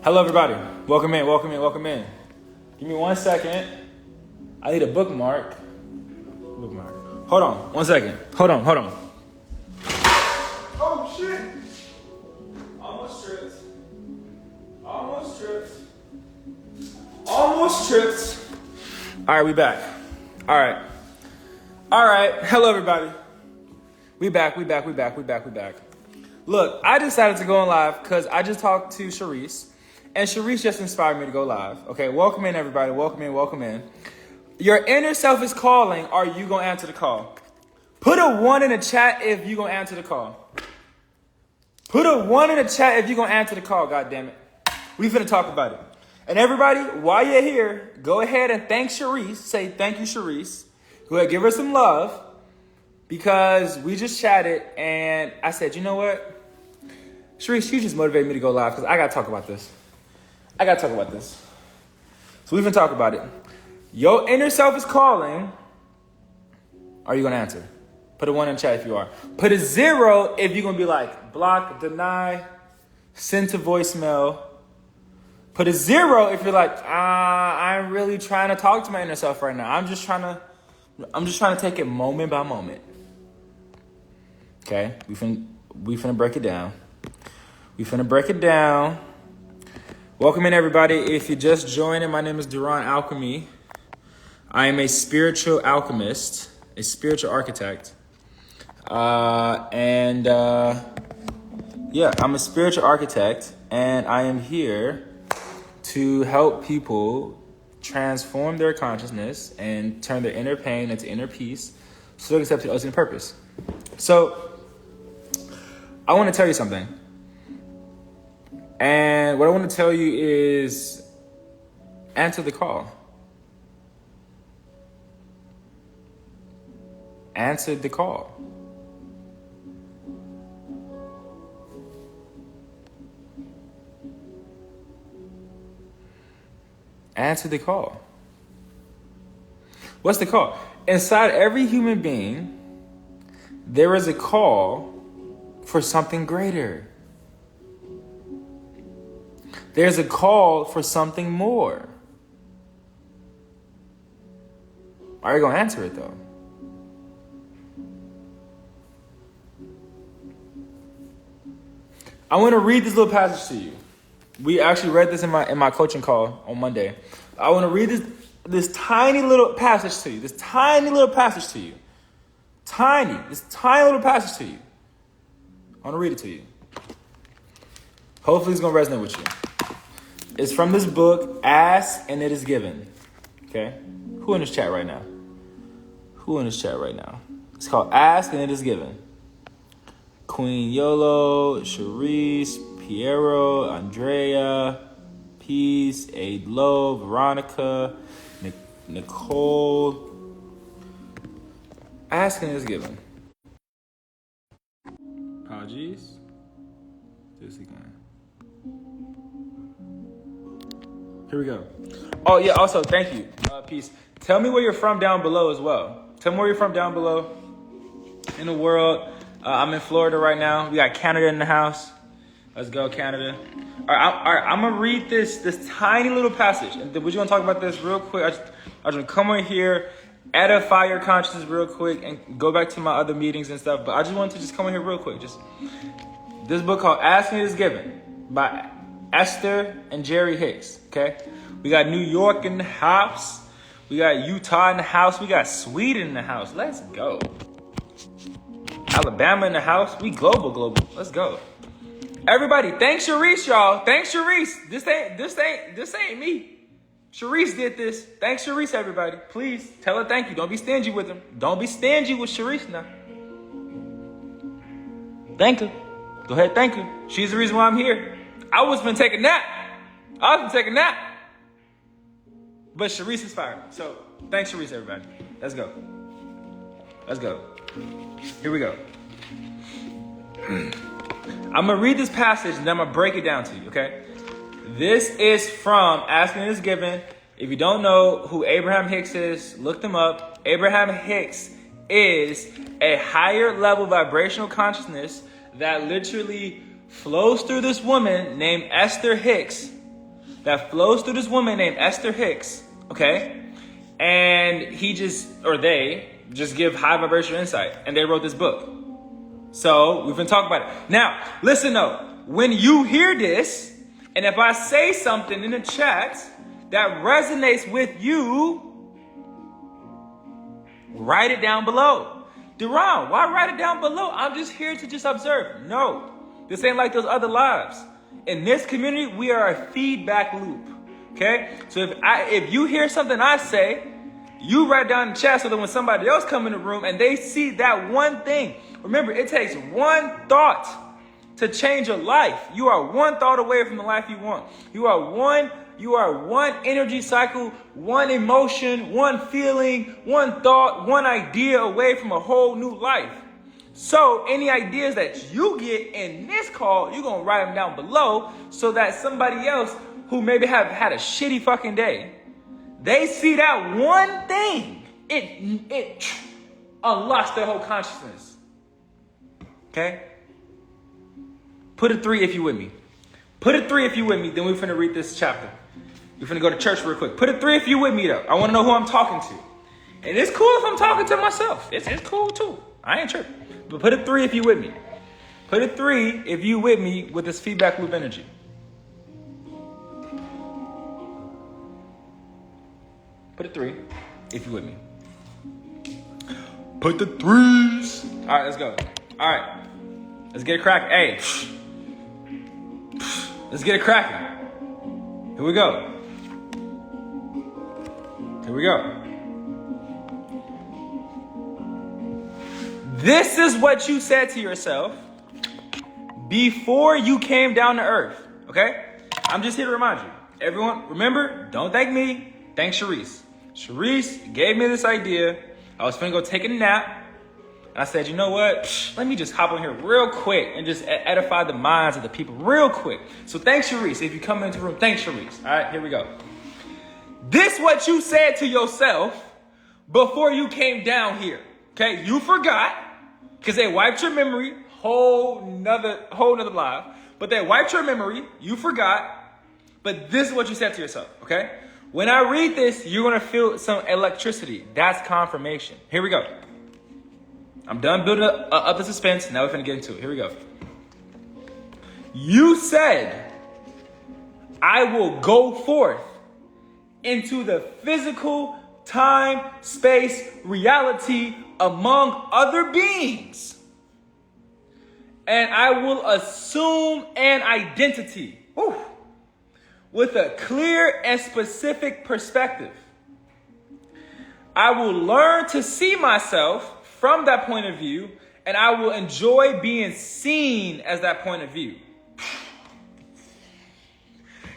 Hello, everybody. Welcome in, welcome in, welcome in. Give me 1 second. I need a bookmark. Hold on, 1 second. Hold on. Oh, shit. Almost tripped. All right, we back. All right. Hello, everybody. We back. Look, I decided to go on live because I just talked to Sharice. And Sharice just inspired me to go live. Okay, welcome in, everybody. Welcome in. Your inner self is calling. Are you going to answer the call? Put a 1 in the chat if you're going to answer the call. Put a 1 in the chat if you're going to answer the call, goddammit. We finna talk about it. And everybody, while you're here, go ahead and thank Sharice. Say thank you, Sharice. Go ahead, give her some love. Because we just chatted and I said, you know what? Sharice, you just motivated me to go live because I got to talk about this. So we've been talking about it. Your inner self is calling. Are you going to answer? Put a 1 in the chat if you are. Put a 0 if you're going to be like, block, deny, send to voicemail. Put a 0 if you're like, I'm really trying to talk to my inner self right now. I'm just trying to take it moment by moment. Okay? We finna break it down. Welcome in, everybody. If you're just joining, my name is Duran Alchemy. I am a spiritual alchemist, a spiritual architect. I'm a spiritual architect, and I am here to help people transform their consciousness and turn their inner pain into inner peace so they can accept their ultimate purpose. So, I want to tell you something. And what I want to tell you is answer the call. Answer the call. Answer the call. What's the call? Inside every human being, there is a call for something greater. There's a call for something more. Are you going to answer it, though? I want to read this little passage to you. We actually read this in my coaching call on Monday. I want to read this tiny little passage to you. This tiny little passage to you. I want to read it to you. Hopefully it's going to resonate with you. It's from this book, Ask and It Is Given. Okay? Who in this chat right now? It's called Ask and It Is Given. Queen Yolo, Sharice, Piero, Andrea, Peace, Aid Low, Veronica, Nicole. Ask and It Is Given. Apologies. This again. Here we go. Oh, yeah, also, thank you. Peace. Tell me where you're from down below as well. Tell me where you're from down below in the world. I'm in Florida right now. We got Canada in the house. Let's go, Canada. All right, I'm going to read this tiny little passage. And we're going to talk about this real quick. I just want to come in here, edify your consciousness real quick, and go back to my other meetings and stuff. But I just wanted to just come in here real quick. Just this book called Ask and It Is Given by Esther and Jerry Hicks, okay? We got New York in the house. We got Utah in the house. We got Sweden in the house. Let's go. Alabama in the house. We global. Let's go. Everybody, thanks Sharice, y'all. Thanks Sharice. This ain't me. Sharice did this. Thanks Sharice, everybody. Please tell her thank you. Don't be stingy with him. Don't be stingy with Sharice now. Thank her. Go ahead, thank her. She's the reason why I'm here. I was gonna take a nap. But Sharice inspired me. So thanks, Sharice, everybody. Let's go. Here we go. I'm gonna read this passage and then I'm gonna break it down to you, okay? This is from Ask and It Is Given. If you don't know who Abraham Hicks is, look them up. Abraham Hicks is a higher level vibrational consciousness that literally flows through this woman named Esther Hicks. that flows through this woman named Esther Hicks, okay? And they just give high vibration insight, and they wrote this book. So we've been talking about it. Now, listen though, when you hear this, and if I say something in the chat that resonates with you, write it down below. Deron, why write it down below? I'm just here to just observe. No, this ain't like those other lives. In this community, we are a feedback loop. Okay? So if you hear something I say, you write down in the chat so that when somebody else come in the room and they see that one thing. Remember, it takes one thought to change your life. You are one thought away from the life you want. You are one energy cycle, one emotion, one feeling, one thought, one idea away from a whole new life. So any ideas that you get in this call, you're going to write them down below so that somebody else who maybe have had a shitty fucking day, they see that one thing. It unlocks their whole consciousness. Okay? Put a 3 if you with me. Put a 3 if you with me. Then we're finna read this chapter. We're finna go to church real quick. Put a 3 if you with me though. I want to know who I'm talking to. And it's cool if I'm talking to myself. It's cool too. I ain't tripping. But put a 3 if you with me. Put a 3 if you with me with this feedback loop energy. Put a 3 if you with me. Put the 3s. All right, let's go. All right. Let's get it cracking. Hey. Let's get it cracking. Here we go. Here we go. This is what you said to yourself before you came down to earth. Okay? I'm just here to remind you. Everyone, remember, don't thank me. Thank Sharice. Sharice gave me this idea. I was finna go take a nap. And I said, you know what? Let me just hop on here real quick and just edify the minds of the people real quick. So thanks, Sharice. If you come into the room, thanks, Sharice. All right, here we go. This what you said to yourself before you came down here. Okay, you forgot because they wiped your memory. Whole nother life. But they wiped your memory. You forgot. But this is what you said to yourself. Okay. When I read this, you're gonna feel some electricity. That's confirmation. Here we go. I'm done building up the suspense. Now we're gonna get into it. Here we go. You said, I will go forth into the physical time, space, reality among other beings. And I will assume an identity. Whew, with a clear and specific perspective. I will learn to see myself from that point of view, and I will enjoy being seen as that point of view.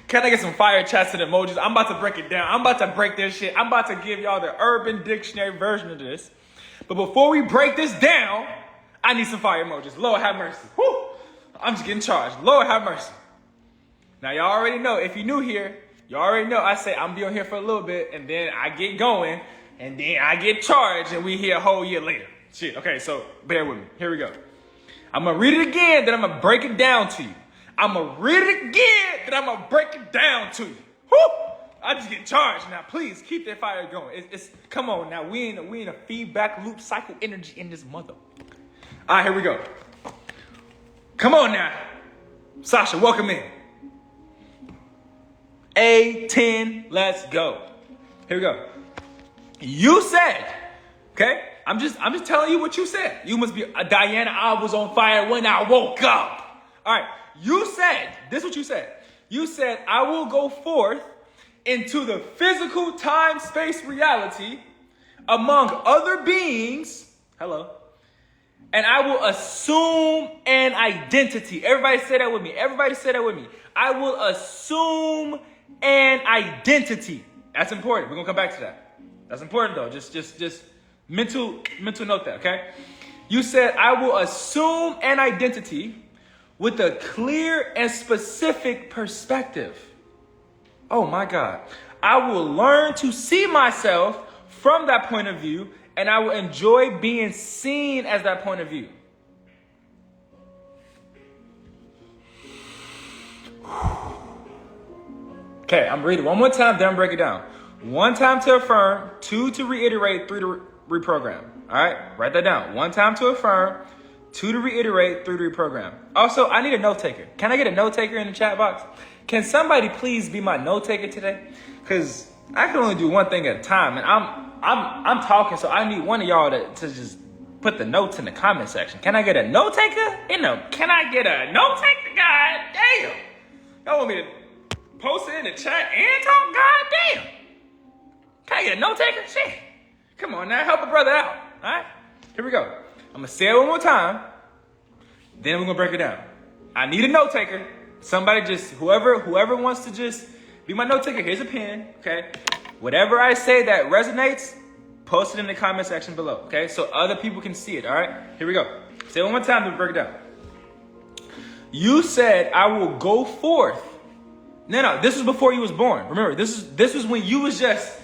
Can I get some fire chats and emojis? I'm about to break it down. I'm about to break this shit. I'm about to give y'all the Urban Dictionary version of this. But before we break this down, I need some fire emojis. Lord have mercy. Whew. I'm just getting charged. Lord have mercy. Now, y'all already know, if you're new here, you already know I say I'm be on here for a little bit, and then I get going, and then I get charged, and we here a whole year later. Shit, okay, so bear with me. Here we go. I'm going to read it again, then I'm going to break it down to you. I'm going to read it again, then I'm going to break it down to you. Whew! I just get charged. Now, please, keep that fire going. Come on, now, we in a feedback loop cycle energy in this mother. All right, here we go. Come on now. Sasha, welcome in. A10, let's go. Here we go. You said, okay? I'm just telling you what you said. You must be Diana. I was on fire when I woke up. All right. You said, this is what you said. You said, I will go forth into the physical time, space, reality among other beings. Hello. And I will assume an identity. Everybody say that with me. Everybody say that with me. I will assume an identity. That's important. We're going to come back to that. That's important though. Just mental note that, okay? You said, I will assume an identity with a clear and specific perspective. Oh my God. I will learn to see myself from that point of view, and I will enjoy being seen as that point of view. Okay, I'm reading one more time, then break it down. 1 time to affirm, 2 to reiterate, 3 to reprogram. All right, write that down. 1 time to affirm, 2 to reiterate, 3 to reprogram. Also, I need a note taker. Can I get a note taker in the chat box? Can somebody please be my note taker today? Because I can only do one thing at a time, and I'm talking, so I need one of y'all to just put the notes in the comment section. Can I get a note taker? Can I get a note taker? God damn. Y'all want me to post it in the chat and talk? God damn. Can I get a note taker? Shit. Come on now, help a brother out. All right? Here we go. I'm going to say it one more time. Then we're going to break it down. I need a note taker. Somebody just, whoever wants to just be my note taker, here's a pen, okay? Whatever I say that resonates, post it in the comment section below, okay? So other people can see it, all right? Here we go. Say it one more time, then break it down. You said, I will go forth. No, this was before you was born. Remember, this was when you was just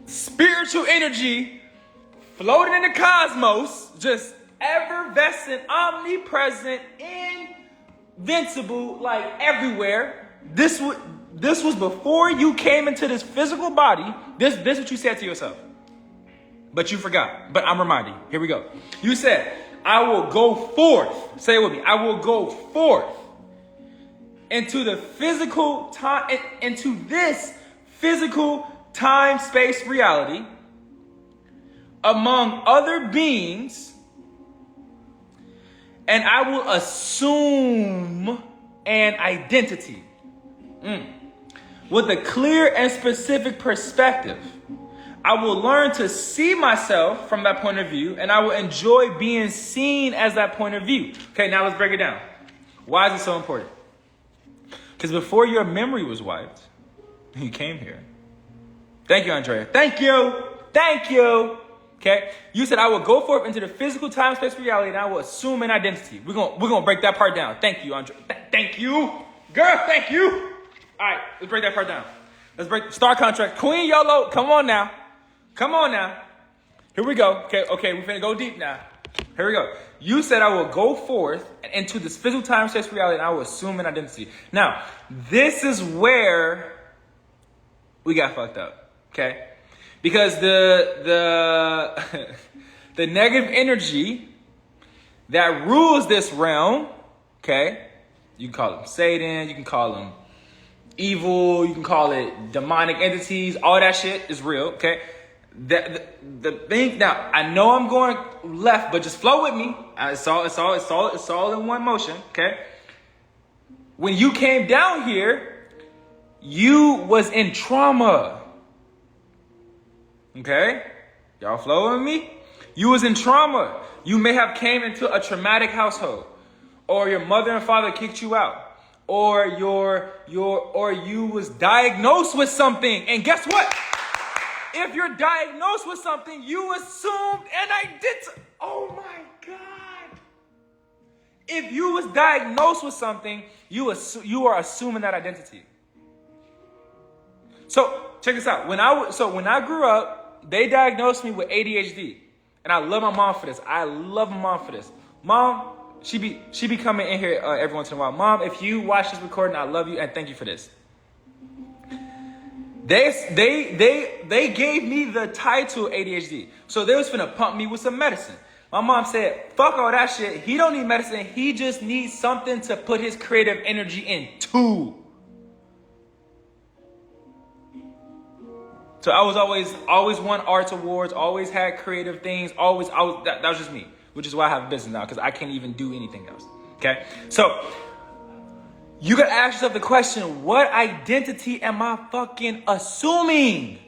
spiritual energy floating in the cosmos, just effervescent, omnipresent, invincible, like everywhere. This was before you came into this physical body. This is what you said to yourself. But you forgot. But I'm reminding you. Here we go. You said, I will go forth. Say it with me. I will go forth into the physical time, into this physical time, space, reality, among other beings, and I will assume an identity with a clear and specific perspective. I will learn to see myself from that point of view, and I will enjoy being seen as that point of view. Okay, now let's break it down. Why is it so important? Because before your memory was wiped, you came here. Thank you, Andrea. Thank you. Thank you. Okay, you said I will go forth into the physical time, space, reality, and I will assume an identity. We're gonna break that part down. Thank you, Andrea. Thank you, girl. Thank you. All right, let's break that part down. Let's break star contract. Queen YOLO, come on now. Come on now. Here we go. Okay, we're finna go deep now. Here we go. You said I will go forth into this physical time, space, reality, and I will assume an identity. Now, this is where we got fucked up. Okay? Because the negative energy that rules this realm, okay? You can call them Satan, you can call them evil, you can call it demonic entities, all that shit is real, okay? The thing now, I know I'm going left, but just flow with me. It's all in one motion, okay? When you came down here, you was in trauma. Okay? Y'all flowing with me? You was in trauma. You may have came into a traumatic household, or your mother and father kicked you out, or you was diagnosed with something. And guess what? If you're diagnosed with something, you assumed an identity. Oh my God. If you was diagnosed with something, you are assuming that identity. So check this out. When I grew up, they diagnosed me with ADHD, and I love my mom for this. Mom, she be coming in here every once in a while. Mom, if you watch this recording, I love you and thank you for this. They gave me the title ADHD, so they was finna pump me with some medicine. My mom said, "Fuck all that shit. He don't need medicine. He just needs something to put his creative energy into." So I was always won arts awards, always had creative things, that was just me, which is why I have a business now, because I can't even do anything else. Okay? So you gotta ask yourself the question, what identity am I fucking assuming?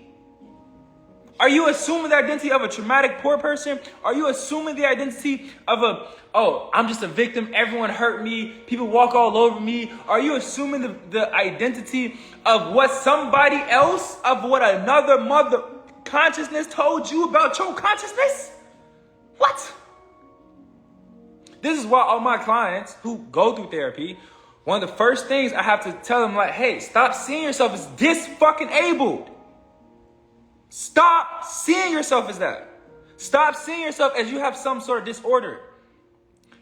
Are you assuming the identity of a traumatic poor person? Are you assuming the identity of I'm just a victim, everyone hurt me, people walk all over me? Are you assuming the identity of what somebody else, of what another mother consciousness told you about your consciousness? What? This is why all my clients who go through therapy, one of the first things I have to tell them, like, hey, stop seeing yourself as dis-fucking-abled. Stop seeing yourself as that. Stop seeing yourself as you have some sort of disorder.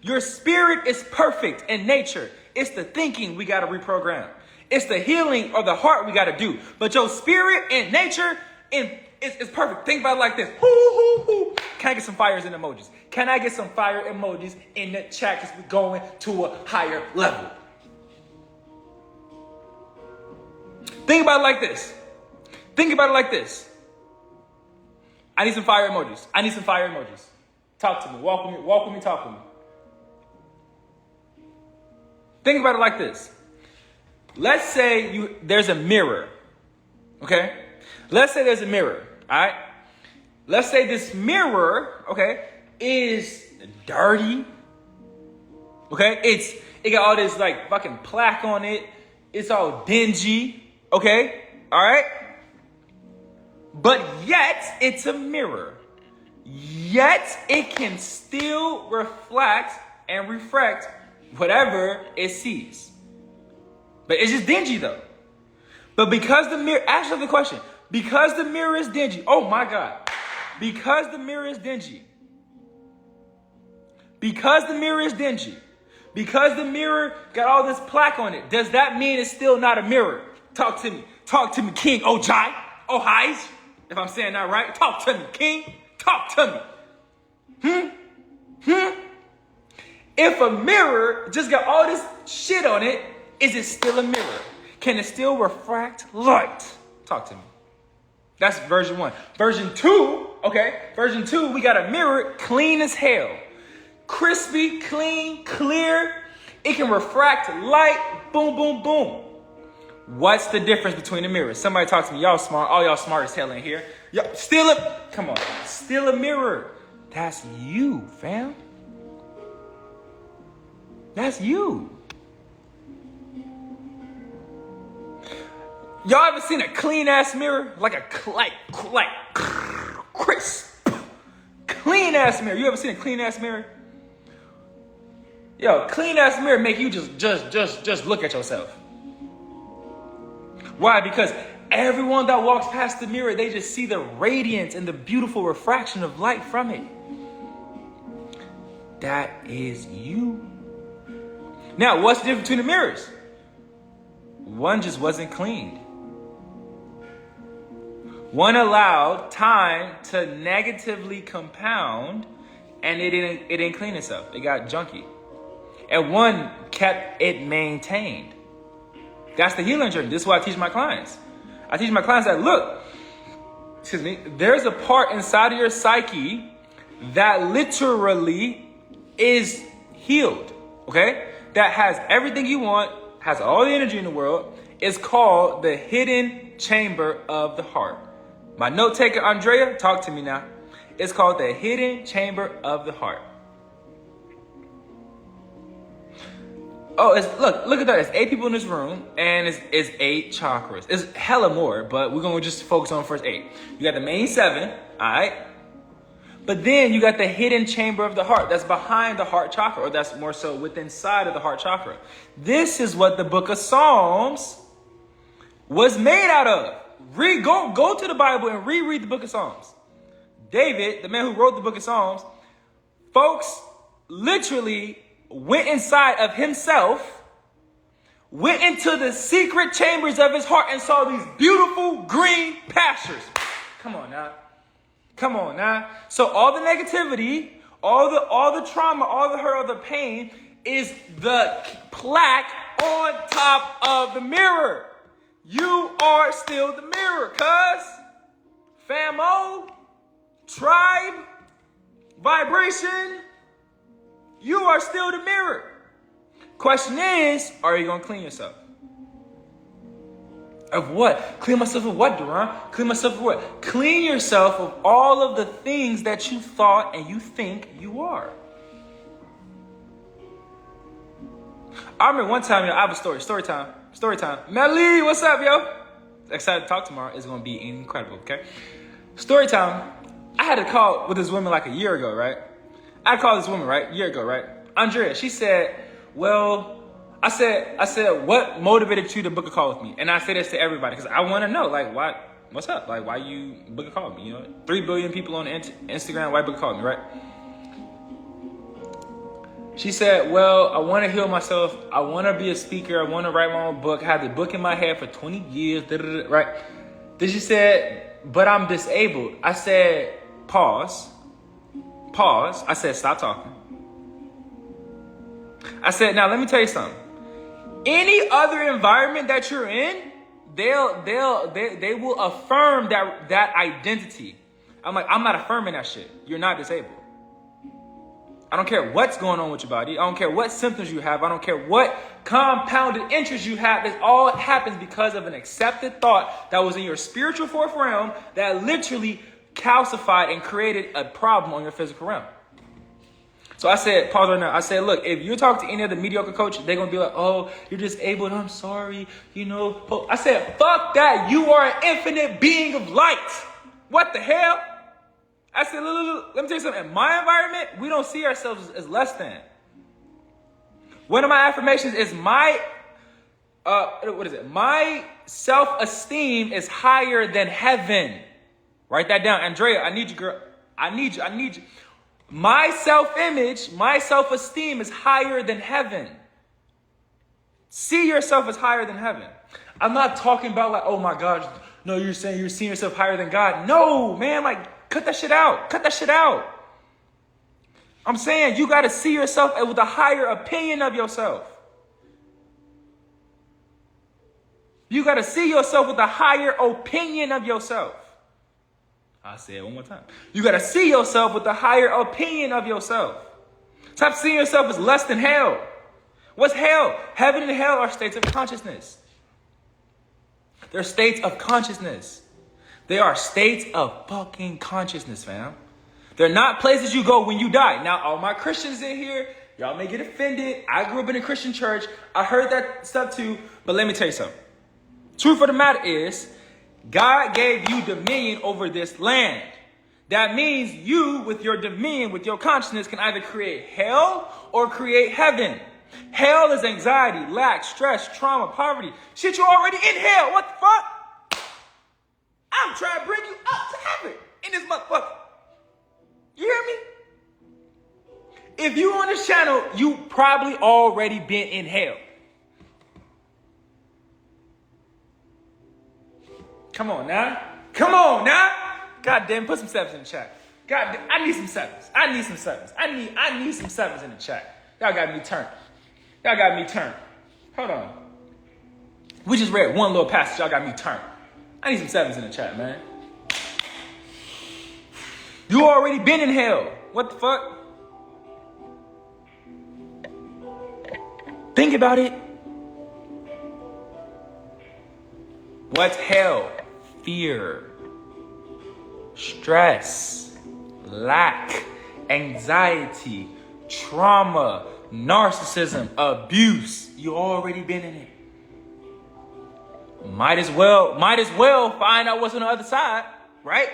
Your spirit is perfect in nature. It's the thinking we got to reprogram. It's the healing of the heart we got to do. But your spirit and nature is perfect. Think about it like this. Can I get some fires and emojis? Can I get some fire emojis in the chat because we're going to a higher level? Think about it like this. Think about it like this. I need some fire emojis. I need some fire emojis. Talk to me. Walk with me, talk with me. Think about it like this. Let's say there's a mirror. Okay? Let's say there's a mirror. All right? Let's say this mirror, okay, is dirty. Okay? It got all this like fucking plaque on it. It's all dingy. Okay? All right? But yet it's a mirror. Yet it can still reflect and refract whatever it sees. But it's just dingy though. But because the mirror, ask yourself the question, because the mirror is dingy, oh my God, because the mirror is dingy, because the mirror is dingy, because the mirror got all this plaque on it, does that mean it's still not a mirror? Talk to me, King Ojai, Ohais, if I'm saying that right. Talk to me, King, talk to me. If a mirror just got all this shit on it, is it still a mirror? Can it still refract light? Talk to me. That's version 1. Version 2, okay? Version 2, we got a mirror clean as hell. Crispy, clean, clear. It can refract light. Boom, boom, boom. What's the difference between the mirrors? Somebody talk to me. Y'all smart. All y'all smart as hell in here. Come on. Still a mirror. That's you, fam. That's you. Y'all ever seen a clean ass mirror? Like crisp. Clean ass mirror. You ever seen a clean ass mirror? Yo, clean ass mirror make you just look at yourself. Why? Because everyone that walks past the mirror, they just see the radiance and the beautiful refraction of light from it. That is you. Now, what's the difference between the mirrors? One just wasn't cleaned. One allowed time to negatively compound, and it didn't clean itself. It got junky. And one kept it maintained. That's the healing journey. This is what I teach my clients. I teach my clients that, look, there's a part inside of your psyche that literally is healed, okay? That has everything you want, has all the energy in the world. It's called the hidden chamber of the heart. My note taker, Andrea, talk to me now. It's called the hidden chamber of the heart. Oh, look at that. It's 8 people in this room, and it's 8 chakras. It's hella more, but we're going to just focus on first 8. You got the main 7, all right? But then you got the hidden chamber of the heart that's behind the heart chakra, or that's more so within side of the heart chakra. This is what the book of Psalms was made out of. Go to the Bible and reread the book of Psalms. David, the man who wrote the book of Psalms, folks literally went inside of himself, went into the secret chambers of his heart and saw these beautiful green pastures. Come on now. So all the negativity, all the trauma, all the hurt, all the pain is the plaque on top of the mirror. You are still the mirror, cuz. Famo, tribe, vibration. You are still the mirror. Question is, are you going to clean yourself? Of what? Clean myself of what, Duran? Clean myself of what? Clean yourself of all of the things that you thought and you think you are. I remember one time, I have a story time. Melly, what's up, yo? Excited to talk tomorrow. It's going to be incredible, okay? Story time. I had a call with this woman like a year ago, right? I called this woman, right? A year ago, right? Andrea, she said, well, I said, what motivated you to book a call with me? And I say this to everybody because I want to know, like, what's up? Like, why you book a call with me? You know, 3 billion people on Instagram, why book a call with me, right? She said, well, I want to heal myself. I want to be a speaker. I want to write my own book. I had the book in my head for 20 years, right? Then she said, but I'm disabled. I said, pause. I said, stop talking. I said, now let me tell you something. Any other environment that you're in, they will affirm that identity. I'm like, I'm not affirming that shit. You're not disabled. I don't care what's going on with your body. I don't care what symptoms you have. I don't care what compounded interest you have. This all happens because of an accepted thought that was in your spiritual fourth realm that literally calcified and created a problem on your physical realm. So I said, pause right now. I said, look, if you talk to any other mediocre coach, they're going to be like, oh, you're disabled. I'm sorry. I said, fuck that. You are an infinite being of light. What the hell? I said, look, let me tell you something. In my environment, we don't see ourselves as less than. One of my affirmations is my self-esteem is higher than heaven. Write that down. Andrea, I need you, girl. I need you. My self-image, my self-esteem is higher than heaven. See yourself as higher than heaven. I'm not talking about like, oh my gosh, no, you're saying you're seeing yourself higher than God. No, man, like, cut that shit out. I'm saying you got to see yourself with a higher opinion of yourself. You got to see yourself with a higher opinion of yourself. I'll say it one more time. You got to see yourself with a higher opinion of yourself. Stop seeing yourself as less than hell. What's hell? Heaven and hell are states of consciousness. They're states of consciousness. They are states of fucking consciousness, fam. They're not places you go when you die. Now, all my Christians in here, y'all may get offended. I grew up in a Christian church. I heard that stuff too. But let me tell you something. Truth of the matter is, God gave you dominion over this land. That means you, with your dominion, with your consciousness, can either create hell or create heaven. Hell is anxiety, lack, stress, trauma, poverty. Shit, you're already in hell. What the fuck? I'm trying to bring you up to heaven in this motherfucker. You hear me? If you on this channel, you probably already been in hell. Come on now. God damn, put some sevens in the chat. God damn, I need some sevens. I need some sevens in the chat. Y'all got me turned. Hold on. We just read one little passage. Y'all got me turned. I need some sevens in the chat, man. You already been in hell. What the fuck? Think about it. What's hell? Fear, stress, lack, anxiety, trauma, narcissism, abuse. You already been in it. Might as well find out what's on the other side, right?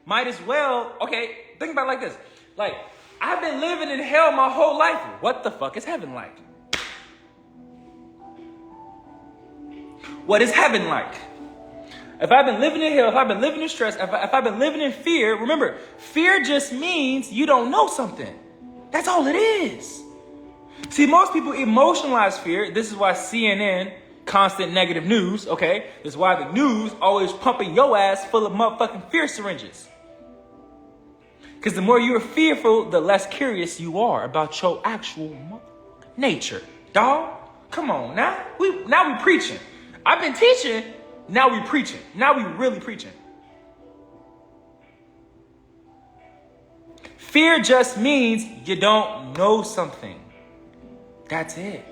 Might as well, okay, think about it like this. Like, I've been living in hell my whole life. What the fuck is heaven like? What is heaven like? If I've been living in hell, if I've been living in stress, if I've been living in fear, remember, fear just means you don't know something. That's all it is. See, most people emotionalize fear. This is why CNN, constant negative news, okay? This is why the news always pumping your ass full of motherfucking fear syringes. Because the more you're fearful, the less curious you are about your actual nature. Dog, come on, now we preaching. I've been teaching, now we preaching. Now we really preaching. Fear just means you don't know something. That's it.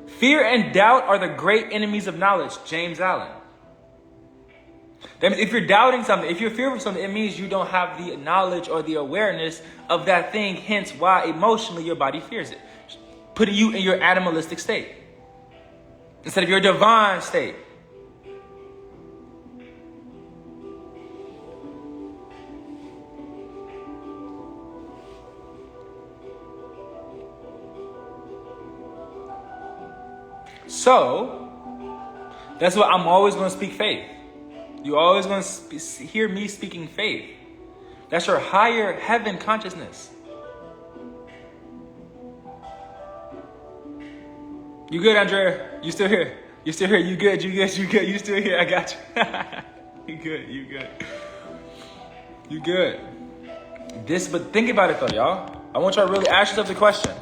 Fear and doubt are the great enemies of knowledge, James Allen. That means if you're doubting something, if you're fearful of something, it means you don't have the knowledge or the awareness of that thing, hence why emotionally your body fears it. Putting you in your animalistic state instead of your divine state. So, that's why I'm always going to speak faith. You're always going to hear me speaking faith. That's your higher heaven consciousness. You good, Andrea? You still here? You still here? You good? You good? You good? You still here? I got you. You good? You good? You good? But think about it though, y'all. I want y'all to really ask yourself the question: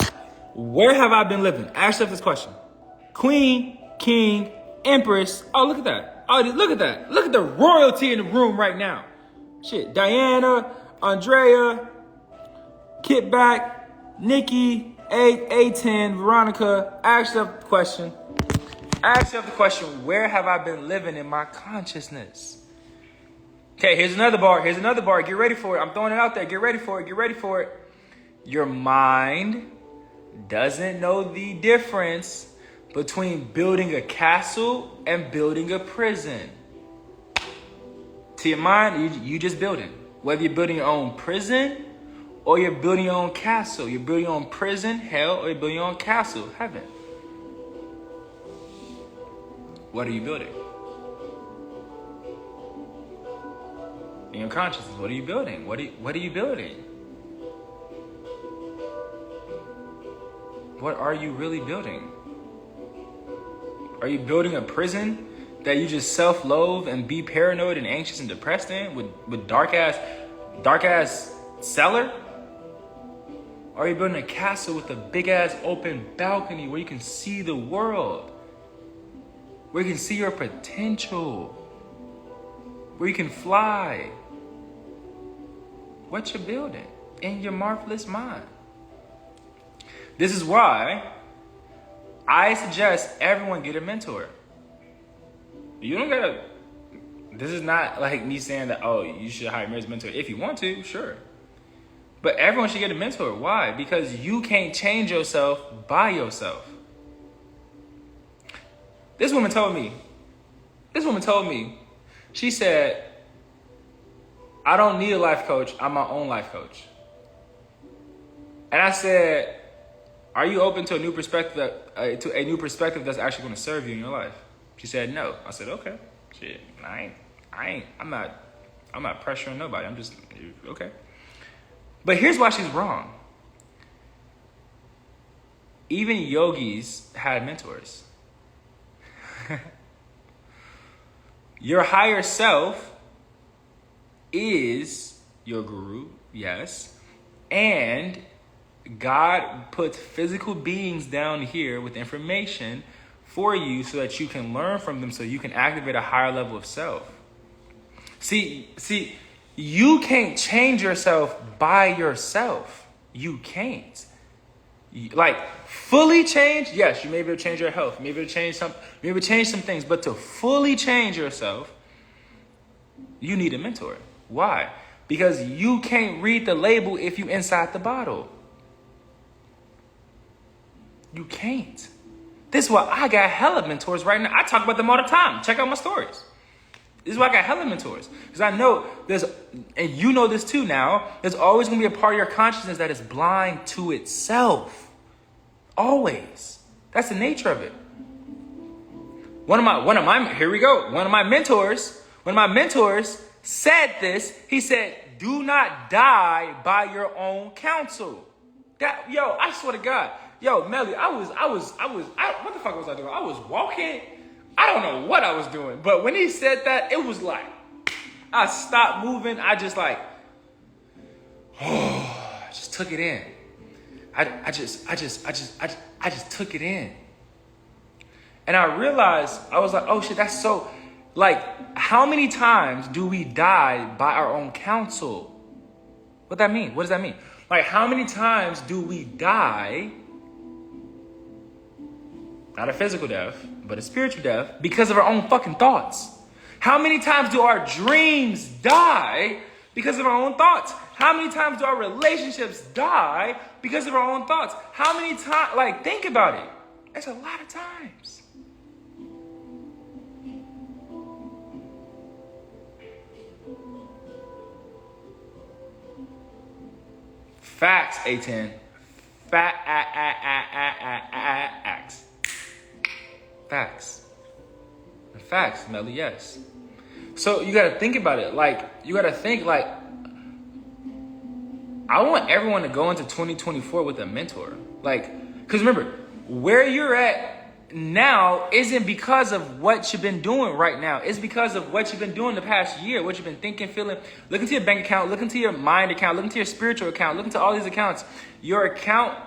where have I been living? Ask yourself this question: Queen, King, Empress. Oh, look at that! Oh, look at that! Look at the royalty in the room right now. Shit, Diana, Andrea, Kitback, Nikki, A10, Veronica. Ask yourself the question. Ask yourself the question: where have I been living in my consciousness? Okay, here's another bar. Here's another bar. Get ready for it. I'm throwing it out there. Get ready for it. Get ready for it. Your mind doesn't know the difference between building a castle and building a prison. To your mind, you just building. Whether you're building your own prison or you're building your own castle. You're building your own prison, hell, or you're building your own castle, heaven. What are you building? In your consciousness, what are you building? What are you building? What are you really building? Are you building a prison that you just self-loathe and be paranoid and anxious and depressed in with dark ass cellar? Or are you building a castle with a big ass open balcony where you can see the world? Where you can see your potential? Where you can fly? What you're building in your marvelous mind. This is why I suggest everyone get a mentor. You don't gotta, this is not like me saying that, oh, you should hire me as a mentor. If you want to, sure. But everyone should get a mentor. Why? Because you can't change yourself by yourself. This woman told me, she said, I don't need a life coach. I'm my own life coach. And I said, are you open to a new perspective, that's actually going to serve you in your life? She said no. I said, okay. Shit, I'm not pressuring nobody. I'm just, okay. But here's why she's wrong. Even yogis had mentors. Your higher self is your guru, yes. And God puts physical beings down here with information for you so that you can learn from them, so you can activate a higher level of self. See, you can't change yourself by yourself. You can't. Like, fully change, yes, you may be able to change your health, maybe able to change some things, but to fully change yourself, you need a mentor. Why? Because you can't read the label if you inside the bottle. You can't. This is why I got hella mentors right now. I talk about them all the time. Check out my stories. This is why I got hella mentors. Because I know there's, and you know this too now, there's always going to be a part of your consciousness that is blind to itself. Always. That's the nature of it. One of my mentors said this. He said, do not die by your own counsel. I swear to God. Yo, Melly, what the fuck was I doing? I was walking. I don't know what I was doing. But when he said that, it was like, I stopped moving. I just like, I just took it in. I just took it in. And I realized, I was like, oh shit, that's so, like, how many times do we die by our own counsel? What that mean? What does that mean? Like, how many times do we die, not a physical death, but a spiritual death, because of our own fucking thoughts? How many times do our dreams die because of our own thoughts? How many times do our relationships die because of our own thoughts? How many times, like, think about it. It's a lot of times. Facts, A10. Facts. Facts, Melly, yes. So you got to think about it. Like, you got to think, like, I want everyone to go into 2024 with a mentor. Like, because remember, where you're at now isn't because of what you've been doing right now. It's because of what you've been doing the past year, what you've been thinking, feeling. Look into your bank account, look into your mind account, look into your spiritual account, look into all these accounts. Your account,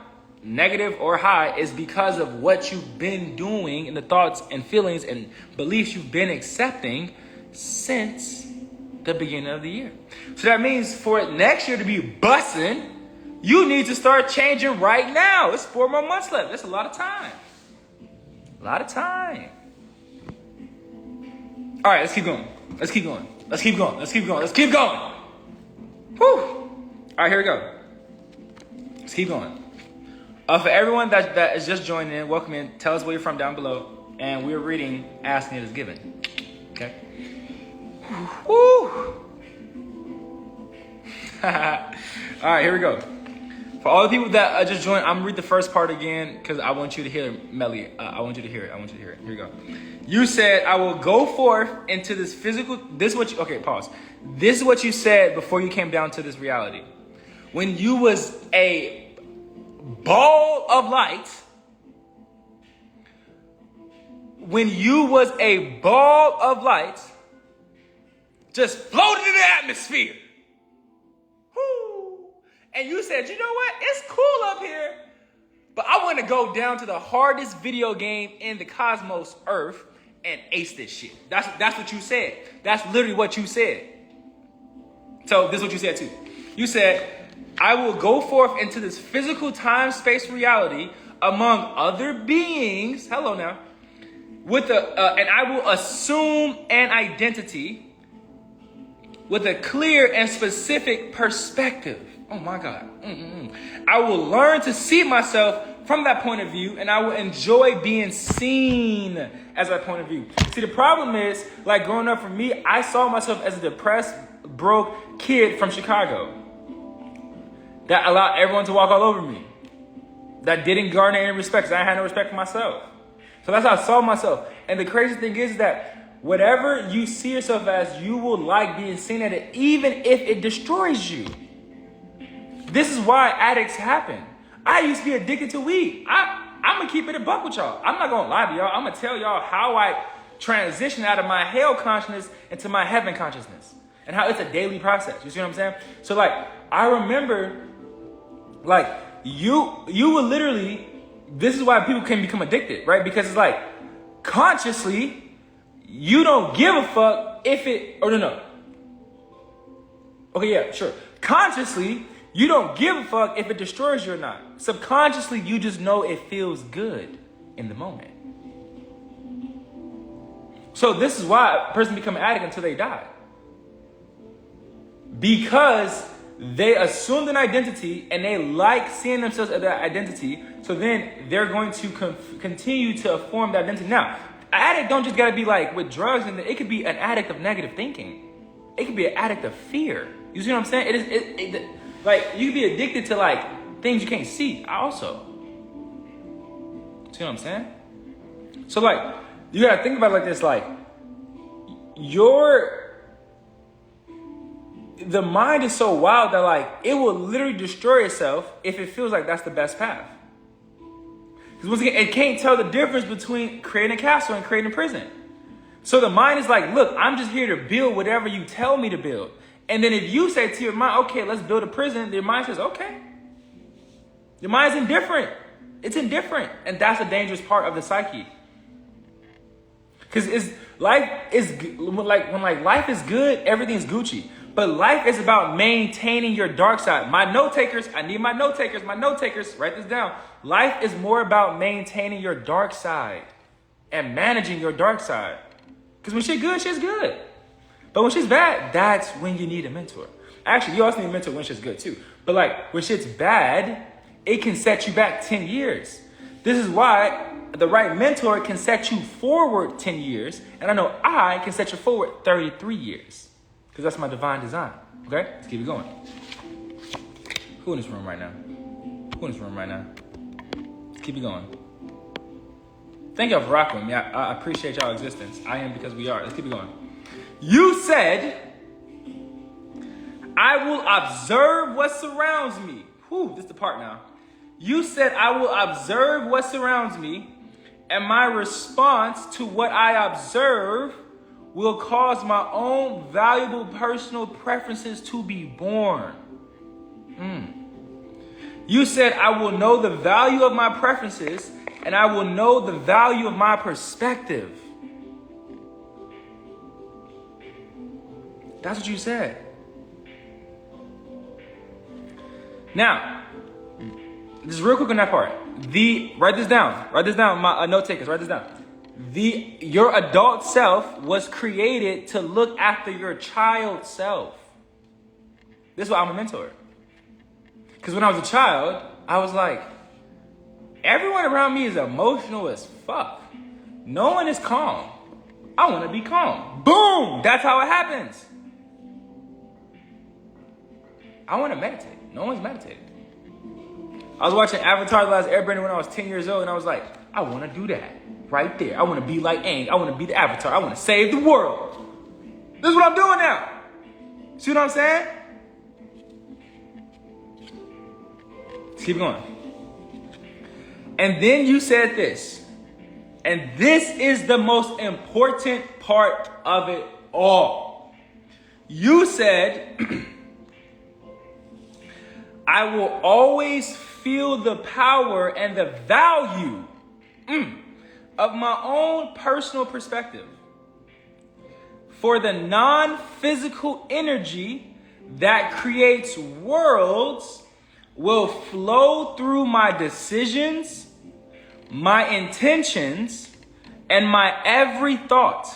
negative or high, is because of what you've been doing and the thoughts and feelings and beliefs you've been accepting since the beginning of the year. So that means for next year to be busting, you need to start changing right now. It's 4 more months left. That's a lot of time. A lot of time. All right, let's keep going. Let's keep going. Let's keep going. Let's keep going. Let's keep going. Whew. All right, here we go. Let's keep going. For everyone that is just joining in, welcome in. Tell us where you're from down below. And we're reading Asking It Is Given. Okay? Woo! All right, here we go. For all the people that just joined, I'm going to read the first part again because I want you to hear it, Melly. I want you to hear it. I want you to hear it. Here we go. You said, I will go forth into this physical... Okay, pause. This is what you said before you came down to this reality. When you was a ball of light... When you was a ball of light... just floated in the atmosphere. And you said, you know what? It's cool up here, but I want to go down to the hardest video game in the cosmos, Earth, and ace this shit. That's what you said. That's literally what you said. So this is what you said too. You said, I will go forth into this physical time-space reality among other beings. Hello now. And I will assume an identity with a clear and specific perspective. Oh my God. I will learn to see myself from that point of view, and I will enjoy being seen as that point of view. See, the problem is, like growing up for me, I saw myself as a depressed, broke kid from Chicago that allowed everyone to walk all over me, that didn't garner any respect because I had no respect for myself. So that's how I saw myself. And the crazy thing is that whatever you see yourself as, you will like being seen at it, even if it destroys you. This is why addicts happen. I used to be addicted to weed. I'm going to keep it a buck with y'all. I'm not going to lie to y'all. I'm going to tell y'all how I transitioned out of my hell consciousness into my heaven consciousness. And how it's a daily process. You see what I'm saying? So like, I remember, like, you will literally, this is why people can become addicted, right? Because it's like, consciously, you don't give a fuck if it, or no. Okay, yeah, sure. Consciously, you don't give a fuck if it destroys you or not. Subconsciously, you just know it feels good in the moment. So this is why a person becomes an addict until they die. Because they assumed an identity and they like seeing themselves as that identity. So then they're going to continue to form that identity. Now, an addict don't just gotta be like with drugs, and it could be an addict of negative thinking. It could be an addict of fear. You see what I'm saying? Like, you can be addicted to, like, things you can't see also. See what I'm saying? So, like, you gotta think about it like this, like, the mind is so wild that, like, it will literally destroy itself if it feels like that's the best path. Because, once again, it can't tell the difference between creating a castle and creating a prison. So the mind is like, look, I'm just here to build whatever you tell me to build. And then if you say to your mind, okay, let's build a prison, your mind says, okay. Your mind's indifferent. It's indifferent. And that's a dangerous part of the psyche. Because life is when life is good, everything's Gucci. But life is about maintaining your dark side. My note takers, I need my note takers, write this down. Life is more about maintaining your dark side and managing your dark side. Because when shit's good, shit's good. But when shit's bad, that's when you need a mentor. Actually, you also need a mentor when shit's good too. But like, when shit's bad, it can set you back 10 years. This is why the right mentor can set you forward 10 years. And I know I can set you forward 33 years. Because that's my divine design. Okay? Let's keep it going. Who in this room right now? Let's keep it going. Thank y'all for rocking with me. I appreciate y'all existence. I am because we are. Let's keep it going. You said, I will observe what surrounds me. Whew, this is the part now. You said, I will observe what surrounds me and my response to what I observe will cause my own valuable personal preferences to be born. You said, I will know the value of my preferences and I will know the value of my perspective. That's what you said. Now, just real quick on that part. Write this down, my note takers, write this down. Your adult self was created to look after your child self. This is why I'm a mentor. Because when I was a child, I was like, everyone around me is emotional as fuck. No one is calm. I want to be calm. Boom! That's how it happens. I want to meditate. No one's meditating. I was watching Avatar: The Last Airbender when I was 10 years old, and I was like, I want to do that right there. I want to be like Aang. I want to be the Avatar. I want to save the world. This is what I'm doing now. See what I'm saying? Let's keep going. And then you said this, and this is the most important part of it all. You said, I will always feel the power and the value of my own personal perspective for the non-physical energy that creates worlds will flow through my decisions, my intentions, and my every thought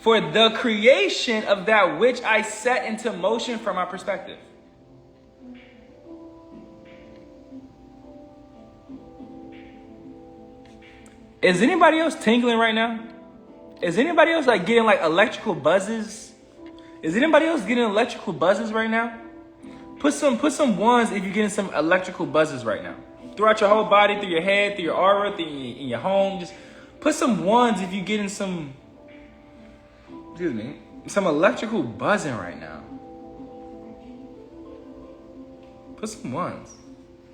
for the creation of that which I set into motion from my perspective. Is anybody else tingling right now? Is anybody else like getting like electrical buzzes? Is anybody else getting electrical buzzes right now? Put some ones if you're getting some electrical buzzes right now. Throughout your whole body, through your head, through your aura, in your home. Just put some ones if you're getting some, some electrical buzzing right now. Put some ones.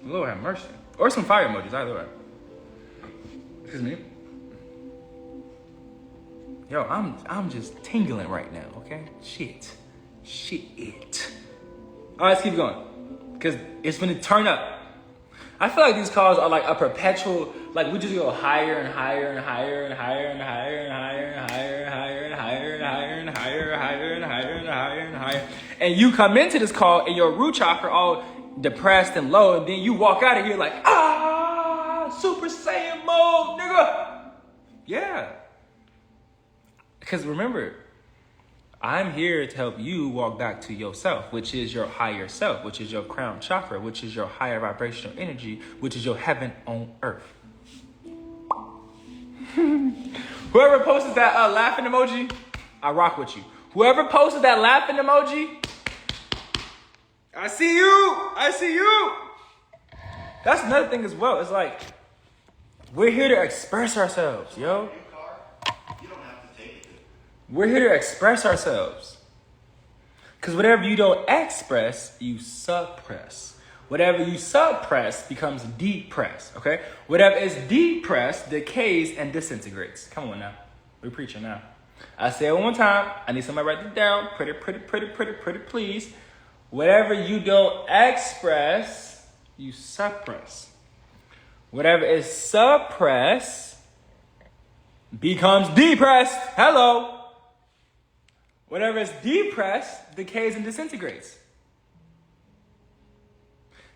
Lord have mercy. Or some fire emojis, either way. Excuse me. Yo, I'm just tingling right now, okay? Shit. All right, let's keep going. Because it's gonna turn up. I feel like these calls are like a perpetual, like we just go higher and higher and higher and higher and higher and higher and higher and higher and higher and higher and higher and higher and higher and higher and higher. And you come into this call and your root chakra all depressed and low, and then you walk out of here like, Super Saiyan mode, nigga. Yeah. Because remember, I'm here to help you walk back to yourself, which is your higher self, which is your crown chakra, which is your higher vibrational energy, which is your heaven on earth. Whoever posted that laughing emoji, I rock with you. Whoever posted that laughing emoji, I see you. That's another thing as well. It's like, we're here to express ourselves, yo. We're here to express ourselves. Because whatever you don't express, you suppress. Whatever you suppress becomes depressed, okay? Whatever is depressed decays and disintegrates. Come on now. We're preaching now. I say it one more time. I need somebody to write it down. Pretty, please. Whatever you don't express, you suppress. Whatever is suppressed becomes depressed. Hello. Whatever is depressed decays and disintegrates.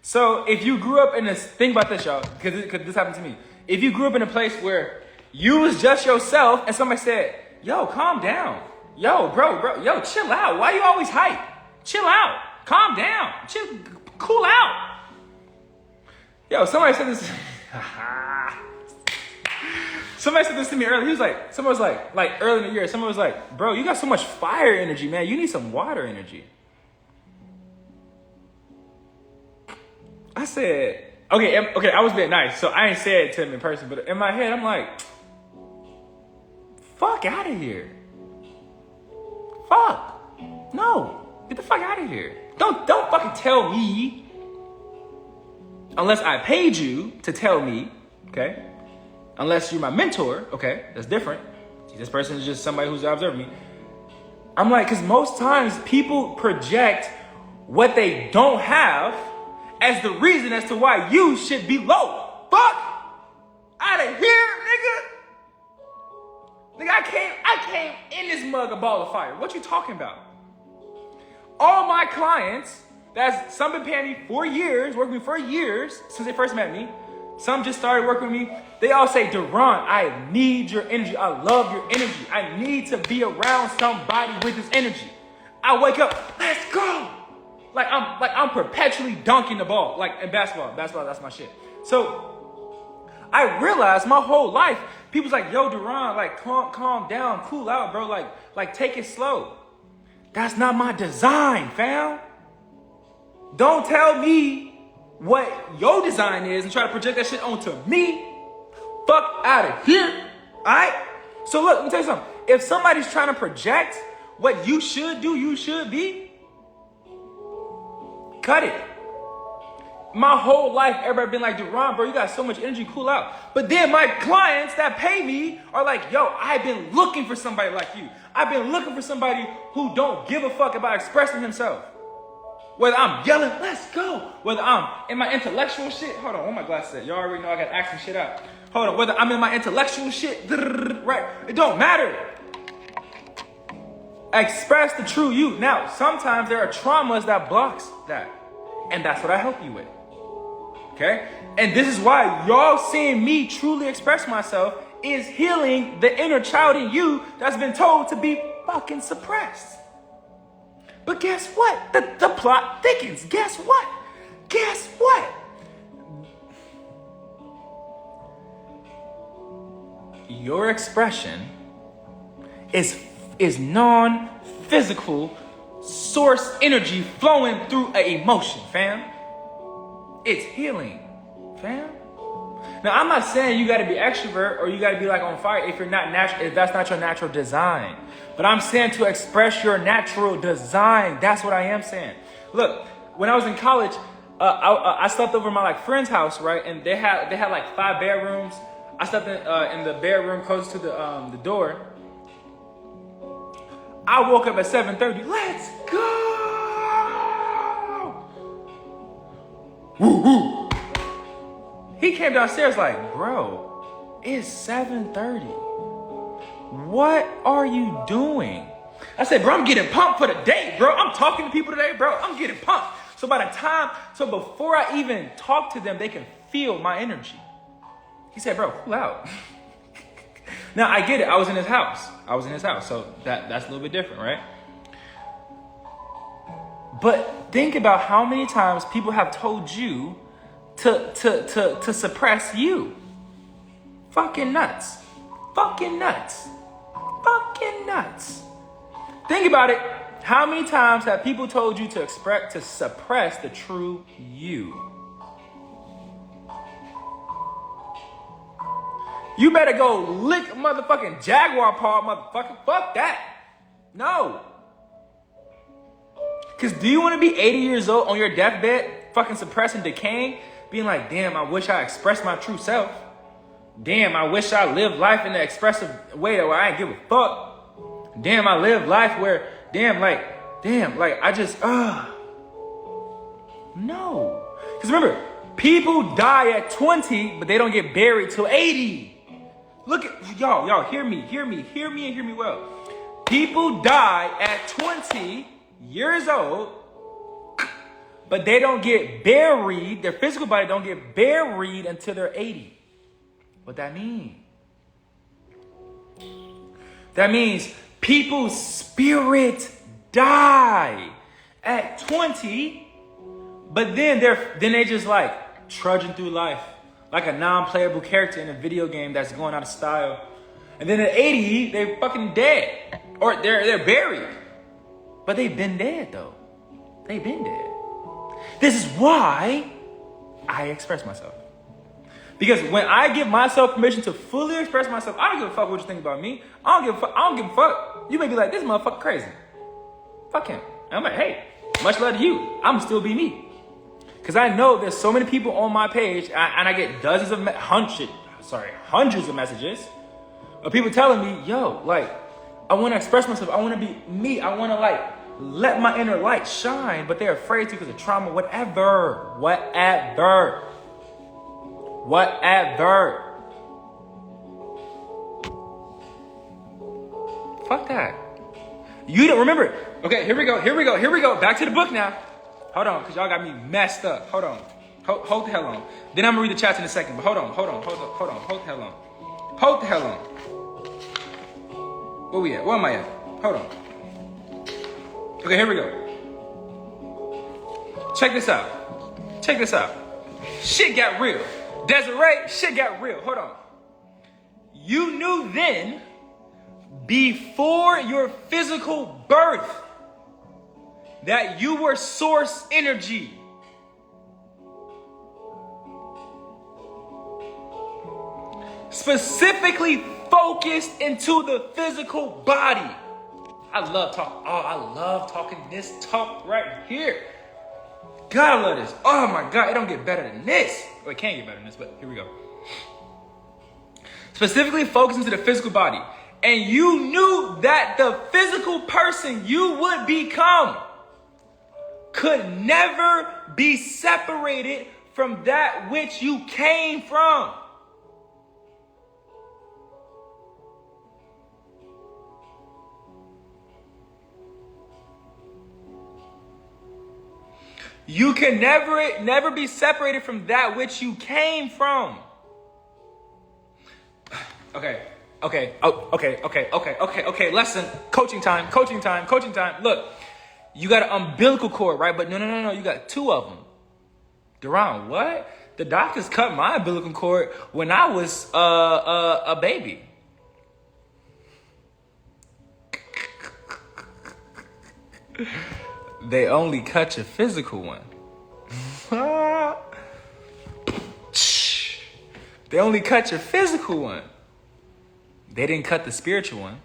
So if you grew up in this, think about this, y'all, because this happened to me. If you grew up in a place where you was just yourself and somebody said, yo, calm down. Yo, bro, yo, chill out. Why you always hype? Chill out. Calm down. Chill, cool out. Yo, somebody said this. Somebody said this to me earlier. Someone was like early in the year, someone was like, bro, you got so much fire energy, man. You need some water energy. I said, okay, I was being nice, so I ain't say it to him in person, but in my head, I'm like, fuck out of here. Fuck. No. Get the fuck out of here. Don't fucking tell me, unless I paid you to tell me, okay? unless you're my mentor, okay, that's different. This person is just somebody who's observing me. I'm like, because most times people project what they don't have as the reason as to why you should be low. Fuck out of here, nigga. Nigga, I came in this mug a ball of fire. What you talking about? All my clients, some been paying me for years, working with me for years since they first met me. Some just started working with me. They all say, Deron, I need your energy. I love your energy. I need to be around somebody with this energy. I wake up, let's go. Like I'm perpetually dunking the ball. Like in basketball, that's my shit. So I realized my whole life, people's like, yo, Deron, like calm down, cool out, bro. Like take it slow. That's not my design, fam. Don't tell me what your design is and try to project that shit onto me. Fuck out of here. All right? So look, let me tell you something. If somebody's trying to project what you should do, you should be, cut it. My whole life, everybody been like, Deron, bro, you got so much energy, cool out. But then my clients that pay me are like, yo, I've been looking for somebody like you. I've been looking for somebody who don't give a fuck about expressing himself. Whether I'm yelling, let's go. Whether I'm in my intellectual shit. Hold on, where my glasses at? Y'all already know I got to act some shit out. Hold on, whether I'm in my intellectual shit, right? It don't matter. Express the true you. Now, sometimes there are traumas that blocks that. And that's what I help you with. Okay? And this is why y'all seeing me truly express myself is healing the inner child in you that's been told to be fucking suppressed. But guess what? The plot thickens. Guess what? Guess what? Your expression is non-physical source energy flowing through an emotion, fam. It's healing, fam. Now, I'm not saying you got to be extrovert or you got to be like on fire if that's not your natural design. But I'm saying to express your natural design. That's what I am saying. Look, when I was in college, I slept over my friend's house, right? And they had like 5 bedrooms. I slept in the bedroom close to the door. I woke up at 7:30. Let's go. Woo woo. He came downstairs like, bro, it's 7:30. What are you doing? I said, bro, I'm getting pumped for the day, bro. I'm talking to people today, bro. I'm getting pumped. So before I even talk to them, they can feel my energy. He said, bro, cool out. Now, I get it. I was in his house. So that's a little bit different, right? But think about how many times people have told you to suppress you. Fucking nuts. Fucking nuts. Fucking nuts. Think about it. How many times have people told you to suppress the true you? You better go lick a motherfucking jaguar paw, motherfucker. Fuck that. No. Because do you want to be 80 years old on your deathbed, fucking suppressing, decaying, being like, damn, I wish I expressed my true self. Damn, I wish I lived life in the expressive way where I ain't give a fuck. Damn, I live life where, I just, no. Because remember, people die at 20, but they don't get buried till 80. Look at, y'all, hear me and hear me well. People die at 20 years old, but they don't get buried, their physical body don't get buried until they're 80. What that mean? That means people's spirits die at 20, but then they just like trudging through life like a non-playable character in a video game that's going out of style. And then at 80, they're fucking dead. Or they're buried. But they've been dead though. They've been dead. This is why I express myself. Because when I give myself permission to fully express myself, I don't give a fuck what you think about me. I don't give a fuck. You may be like, this motherfucker crazy. Fuck him. And I'm like, hey, much love to you. I'm still be me. Because I know there's so many people on my page, and I get dozens of hundreds of messages of people telling me, yo, like, I want to express myself. I want to be me. I want to like let my inner light shine, but they're afraid to because of trauma, whatever. Fuck that. You don't remember. Okay, here we go. Back to the book now. Hold on, because y'all got me messed up. Hold on. Hold the hell on. Then I'm going to read the chapter in a second, but hold on. Hold the hell on. Where we at? Where am I at? Hold on. Okay, here we go. Check this out. Shit got real. Desiree, shit got real. Hold on. You knew then, before your physical birth, that you were source energy. Specifically focused into the physical body. I love talking this talk right here. God, I love this. Oh my God, it don't get better than this. Well, it can't get better than this, but here we go. Specifically focused into the physical body. And you knew that the physical person you would become could never be separated from that which you came from. You can never be separated from that which you came from. Okay. Lesson. Coaching time. Look, you got an umbilical cord, right? But no. You got two of them. Duran, what? The doctors cut my umbilical cord when I was a baby. They only cut your physical one. They only cut your physical one. They didn't cut the spiritual one.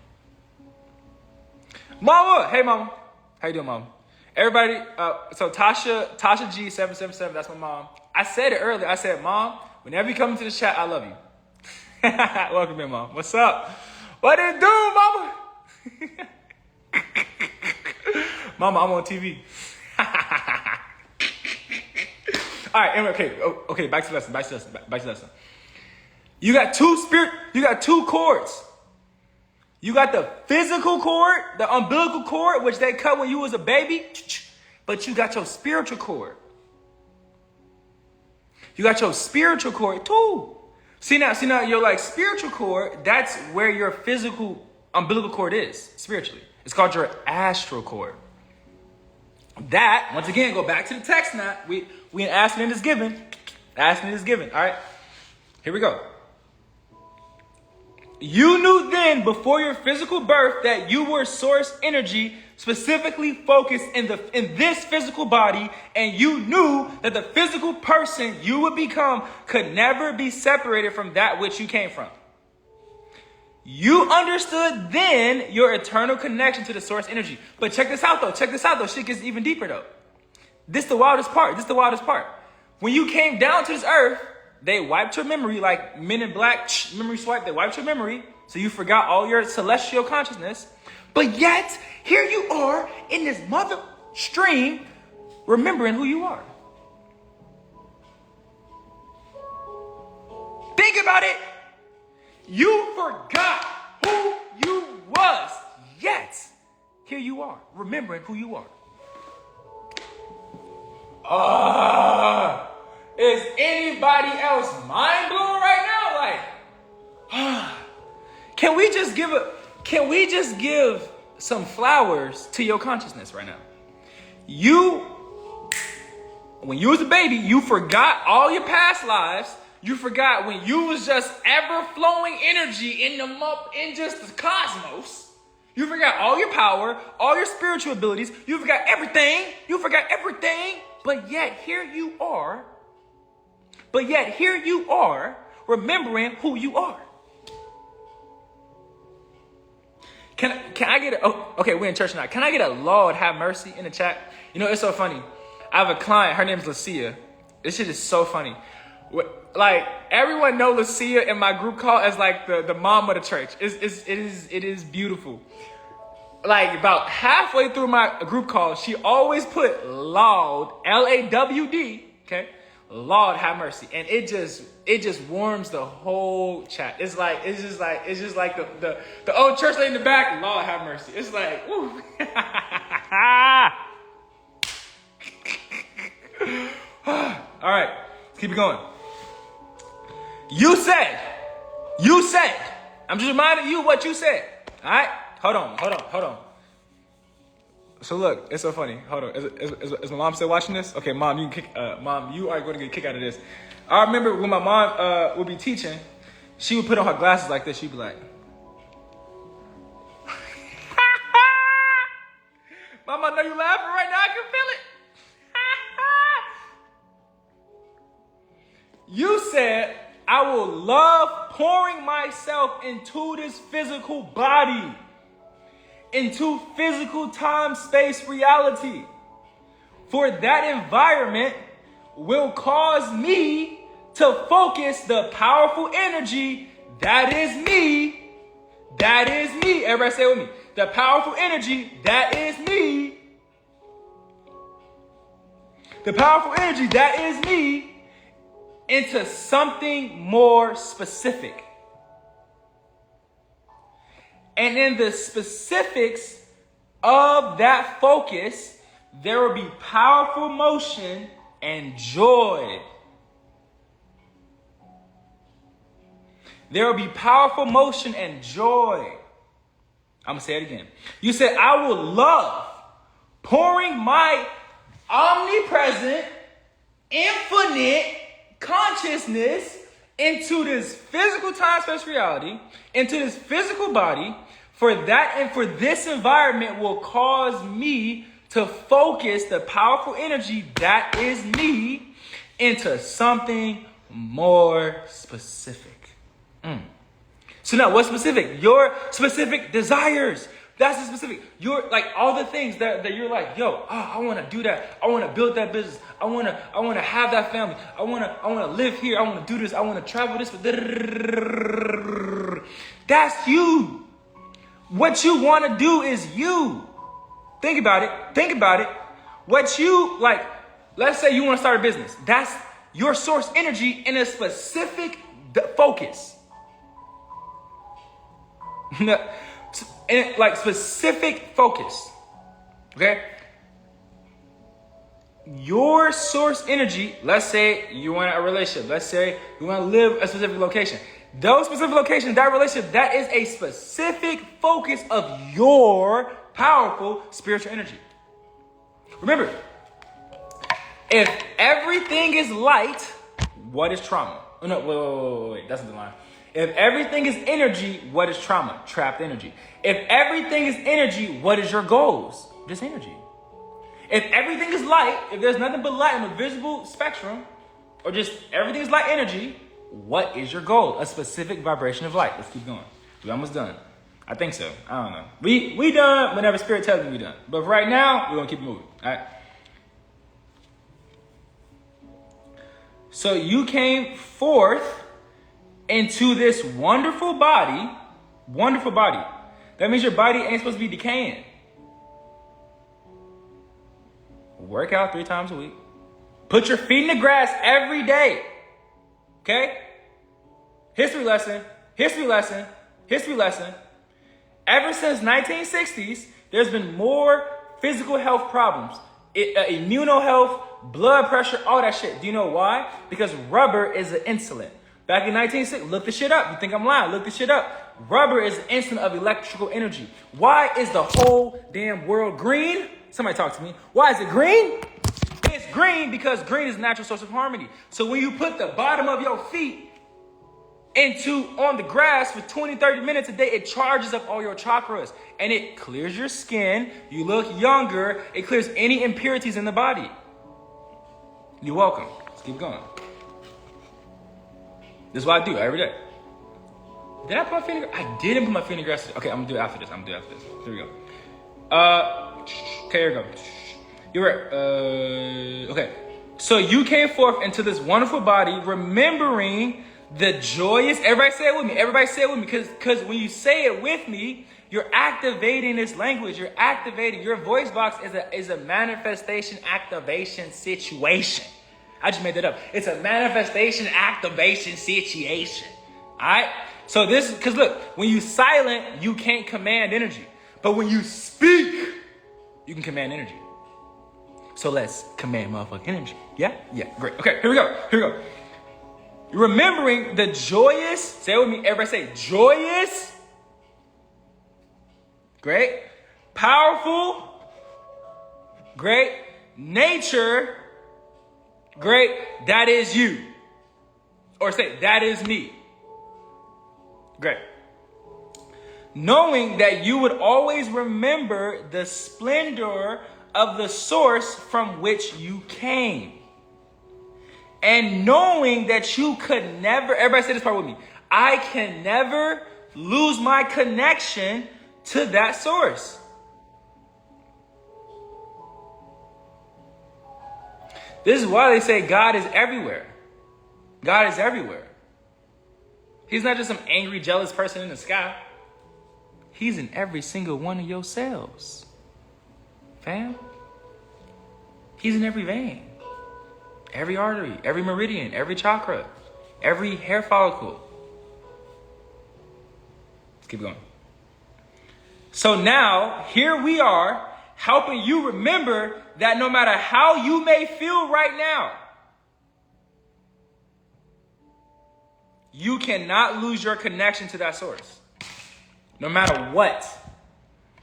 Mama, hey mama. How you doing, mama? Everybody, so Tasha G777, that's my mom. I said it earlier. I said, Mom, whenever you come into the chat, I love you. Welcome in, Mom. What's up? What it do, mama? Mama, I'm on TV. All right, anyway, okay, back to the lesson. You got two cords. You got the physical cord, the umbilical cord, which they cut when you was a baby, but you got your spiritual cord. You got your spiritual cord too. See now, your like spiritual cord, that's where your physical umbilical cord is, spiritually. It's called your astral cord. That, once again, go back to the text now. We asking it is given. Asking it is given. All right. Here we go. You knew then, before your physical birth, that you were source energy, specifically focused in this physical body, and you knew that the physical person you would become could never be separated from that which you came from. You understood then your eternal connection to the source energy. But check this out though. Shit gets even deeper though. This the wildest part. When you came down to this earth, they wiped your memory like Men in Black, memory swipe. They wiped your memory. So you forgot all your celestial consciousness. But yet, here you are in this mother stream, remembering who you are. Think about it. You forgot who you was, yet here you are, remembering who you are. Is anybody else mind blown right now? Like, can we just give some flowers to your consciousness right now? When you was a baby, you forgot all your past lives. You forgot when you was just ever-flowing energy in just the cosmos. You forgot all your power, all your spiritual abilities. You forgot everything. But yet here you are. Remembering who you are. Can I get okay, we're in church now. Can I get a Lord have mercy in the chat? You know, it's so funny. I have a client. Her name is Lucia. This shit is so funny. Like, everyone know Lucia in my group call as like the mom of the church. It is beautiful. Like, about halfway through my group call, she always put Lord, Lawd, okay? Lord have mercy. And it just warms the whole chat. It's just like the old church lady in the back, Lord have mercy. It's like, woo. All right, let's keep it going. You said, I'm just reminding you what you said. All right, hold on. So look, it's so funny. Hold on, is my mom still watching this? Okay, mom, you are going to get a kick out of this. I remember when my mom would be teaching, she would put on her glasses like this. She'd be like, Mom, I know you laughing right now. I can feel it. You said, I will love pouring myself into this physical body, into physical time, space, reality. For that environment will cause me to focus the powerful energy that is me. That is me. Everybody say it with me. The powerful energy that is me. The powerful energy that is me into something more specific. And in the specifics of that focus, there will be powerful motion and joy. There will be powerful motion and joy. I'm going to say it again. You said, I will love pouring my omnipresent, infinite consciousness into this physical time, space, reality, into this physical body, for that and for this environment will cause me to focus the powerful energy that is me into something more specific. So now what's specific? Your specific desires. That's the specific. Your, like, all the things that you're like, yo, I want to do that. I want to build that business. I want to have that family. I want to live here. I want to do this. I want to travel this. That's you. What you want to do is you. Think about it. What you, like, let's say you want to start a business. That's your source energy in a specific focus. Like, specific focus. Okay? Your source energy, let's say you want a relationship. Let's say you want to live a specific location. Those specific locations, that relationship, that is a specific focus of your powerful spiritual energy. Remember, if everything is light, what is trauma? Oh, no, wait. That's not the line. If everything is energy, what is trauma? Trapped energy. If everything is energy, what is your goals? Just energy. If everything is light, if there's nothing but light in the visible spectrum, or just everything is light energy, what is your goal? A specific vibration of light. Let's keep going. We're almost done. I think so. I don't know. We done whenever Spirit tells me we done. But for right now, we're going to keep moving. All right? So you came forth into this wonderful body. That means your body ain't supposed to be decaying. Work out 3 times a week. Put your feet in the grass every day. Okay? History lesson. Ever since 1960s, there's been more physical health problems. Immuno health, blood pressure, all that shit. Do you know why? Because rubber is an insulin. Back in 1960, look the shit up. You think I'm lying? Look the shit up. Rubber is an instant of electrical energy. Why is the whole damn world green? Somebody talk to me. Why is it green? It's green because green is a natural source of harmony. So when you put the bottom of your feet on the grass for 20, 30 minutes a day, it charges up all your chakras and it clears your skin. You look younger. It clears any impurities in the body. You're welcome. Let's keep going. This is what I do every day. Did I put my finger? I didn't put my finger in the grass today. Okay, I'm gonna do it after this. Here we go. Okay, here we go. You're right. Okay. So you came forth into this wonderful body, remembering the joyous. Everybody say it with me. Everybody say it with me. Because when you say it with me, you're activating this language. You're activating. Your voice box is a manifestation activation situation. I just made that up. It's a manifestation activation situation. All right? So this is, because look, when you silent, you can't command energy. But when you speak, you can command energy. So let's command motherfucking energy. Yeah? Yeah, great. Okay, here we go. Remembering the joyous, say it with me, everybody say joyous, great, powerful, great, nature, great, that is you. Or say, that is me. Great. Knowing that you would always remember the splendor of the source from which you came. And knowing that you could never, everybody say this part with me, I can never lose my connection to that source. This is why they say God is everywhere. God is everywhere. He's not just some angry, jealous person in the sky. He's in every single one of your cells. Fam. He's in every vein, every artery, every meridian, every chakra, every hair follicle. Let's keep going. So now, here we are, helping you remember that no matter how you may feel right now, you cannot lose your connection to that source. No matter what.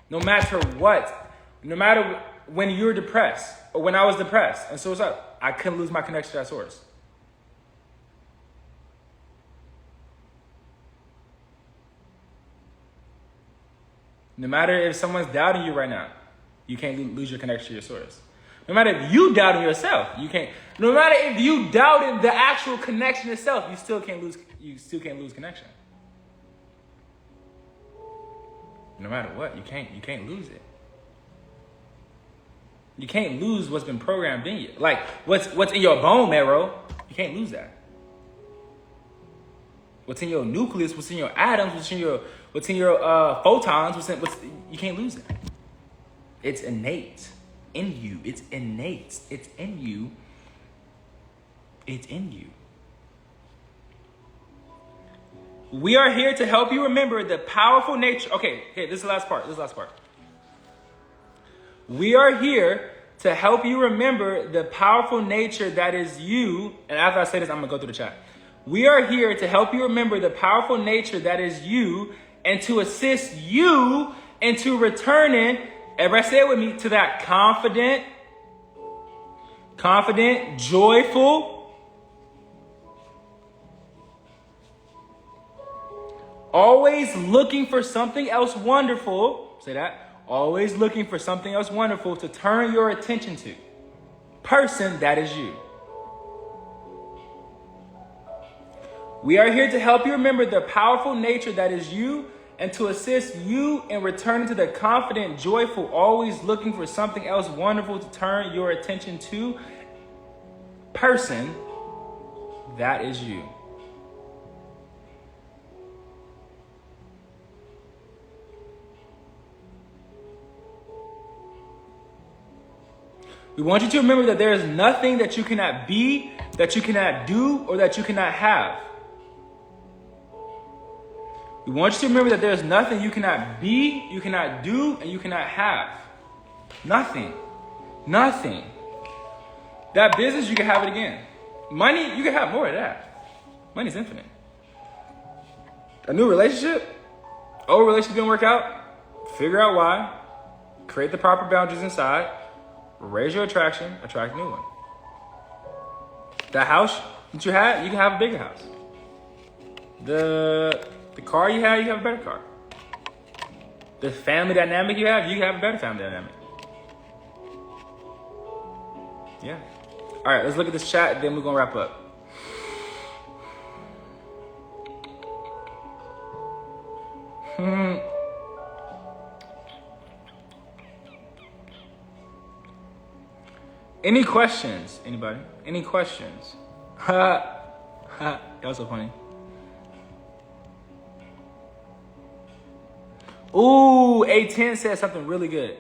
No matter what. No matter when you're depressed, or when I was depressed and suicidal, I couldn't lose my connection to that source. No matter if someone's doubting you right now, you can't lose your connection to your source. No matter if you doubting yourself, you can't. No matter if you doubted the actual connection itself, you still can't lose. You still can't lose connection. No matter what, you can't lose it. You can't lose what's been programmed in you. Like what's in your bone marrow, you can't lose that. What's in your nucleus, what's in your atoms, what's in your photons, you can't lose that. It's innate in you. It's innate. It's in you. It's in you. We are here to help you remember the powerful nature. Okay, here, this is the last part. We are here to help you remember the powerful nature that is you. And after I say this, I'm going to go through the chat. We are here to help you remember the powerful nature that is you and to assist you into returning, everybody say it with me, to that confident, joyful, always looking for something else wonderful. Say that. Always looking for something else wonderful to turn your attention to. Person that is you. We are here to help you remember the powerful nature that is you and to assist you in returning to the confident, joyful, always looking for something else wonderful to turn your attention to. Person that is you. We want you to remember that there is nothing that you cannot be, that you cannot do, or that you cannot have. We want you to remember that there is nothing you cannot be, you cannot do, and you cannot have. Nothing. Nothing. That business, you can have it again. Money, you can have more of that. Money's infinite. A new relationship, old relationship didn't work out, figure out why, create the proper boundaries inside, raise your attraction, attract a new one. That house that you had, you can have a bigger house. The car you have a better car. The family dynamic you have a better family dynamic. Yeah. All right, let's look at this chat, then we're going to wrap up. Any questions? Anybody? Any questions? Ha. Ha. That was so funny. Ooh, A10 said something really good.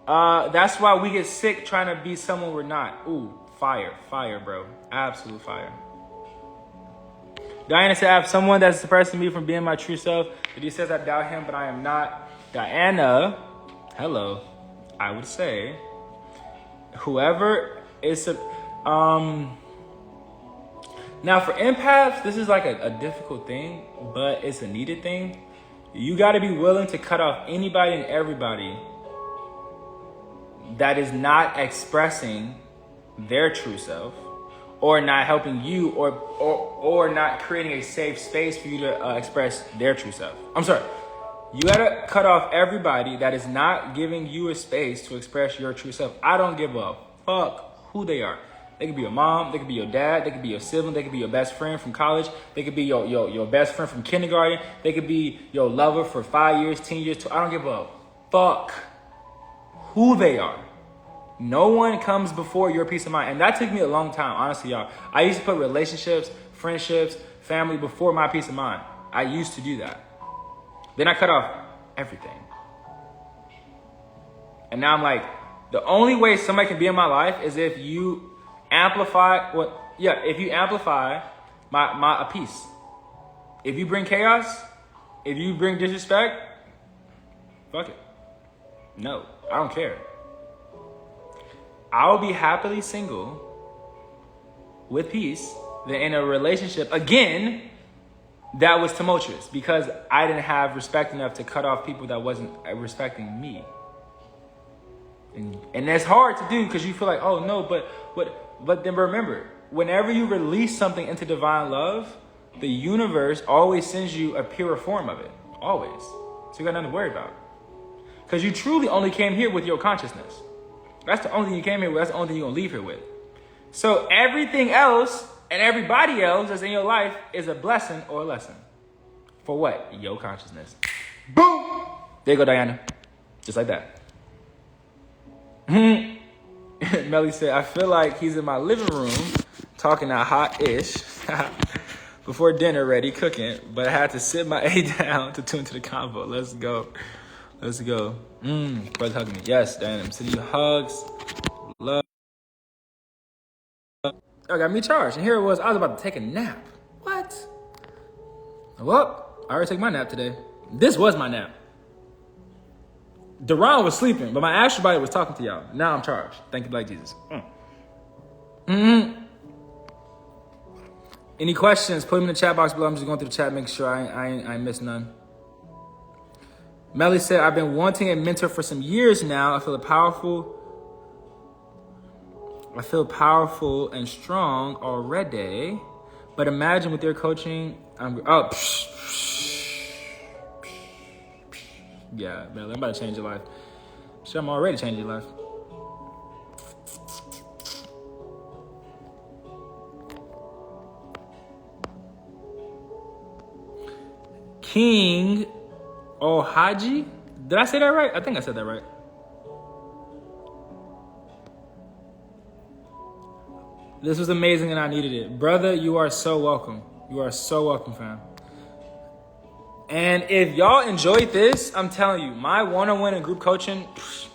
That's why we get sick trying to be someone we're not. Ooh, fire, bro. Absolute fire. Diana said, I have someone that's suppressing me from being my true self. But he says I doubt him, but I am not. Diana, hello. I would say, whoever is, now for empaths, this is like a difficult thing, but it's a needed thing. You got to be willing to cut off anybody and everybody that is not expressing their true self, or not helping you, or not creating a safe space for you to express their true self. I'm sorry. You gotta cut off everybody that is not giving you a space to express your true self. I don't give a fuck who they are. They could be your mom, they could be your dad, they could be your sibling, they could be your best friend from college, they could be your best friend from kindergarten, they could be your lover for 5 years, 10 years. I don't give a fuck who they are. No one comes before your peace of mind. And that took me a long time, honestly, y'all. I used to put relationships, friendships, family before my peace of mind. I used to do that. Then I cut off everything. And now I'm like, the only way somebody can be in my life is if you amplify if you amplify my peace. If you bring chaos, if you bring disrespect, fuck it. No, I don't care. I'll be happily single with peace than in a relationship, again, that was tumultuous because I didn't have respect enough to cut off people that wasn't respecting me. And that's hard to do because you feel like, oh no, but then remember, whenever you release something into divine love, the universe always sends you a purer form of it. Always. So you got nothing to worry about. Because you truly only came here with your consciousness. That's the only thing you came here with. That's the only thing you're going to leave here with. So everything else and everybody else that's in your life is a blessing or a lesson. For what? Your consciousness. Boom! There you go, Diana. Just like that. Melly said, I feel like he's in my living room talking that hot-ish before dinner ready, cooking, but I had to sit my A down to tune to the convo. Let's go. Let's go. Brother hugging me. Yes, Diana. I'm sending you hugs. Love. I got me charged. And here it was. I was about to take a nap. What? Well, I already took my nap today. This was my nap. Deron was sleeping, but my actual body was talking to y'all. Now I'm charged. Thank you, Black Jesus. Any questions? Put them in the chat box below. I'm just going through the chat, making sure I miss none. Melly said, I've been wanting a mentor for some years now. I feel powerful and strong already. But imagine with your coaching, yeah, man, I'm about to change your life. Shit, I'm already changing your life. King Ohaji? Did I say that right? I think I said that right. This was amazing and I needed it. Brother, you are so welcome. You are so welcome, fam. And if y'all enjoyed this, I'm telling you, my one-on-one and group coaching,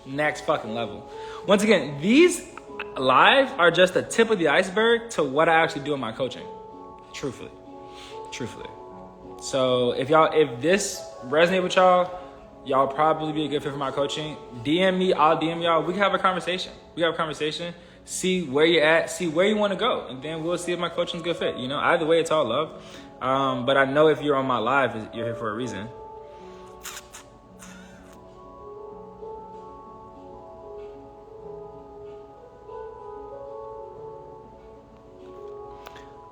next fucking level. Once again, these lives are just the tip of the iceberg to what I actually do in my coaching. Truthfully. So if this resonate with y'all probably be a good fit for my coaching. DM me, I'll DM y'all. We can have a conversation. See where you're at, see where you want to go. And then we'll see if my coaching's a good fit. You know, either way, it's all love. But I know if you're on my live, you're here for a reason.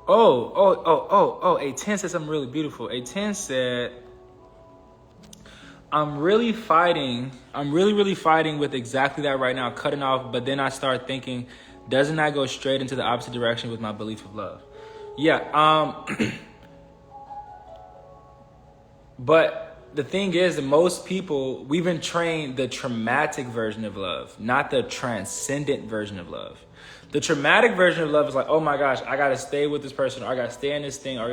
A10 said something really beautiful. A10 said, I'm really fighting with exactly that right now, cutting off, but then I start thinking, doesn't that go straight into the opposite direction with my belief of love? Yeah, but the thing is that most people, we've been trained the traumatic version of love, not the transcendent version of love. The traumatic version of love is like, oh my gosh, I gotta stay with this person, or I gotta stay in this thing, or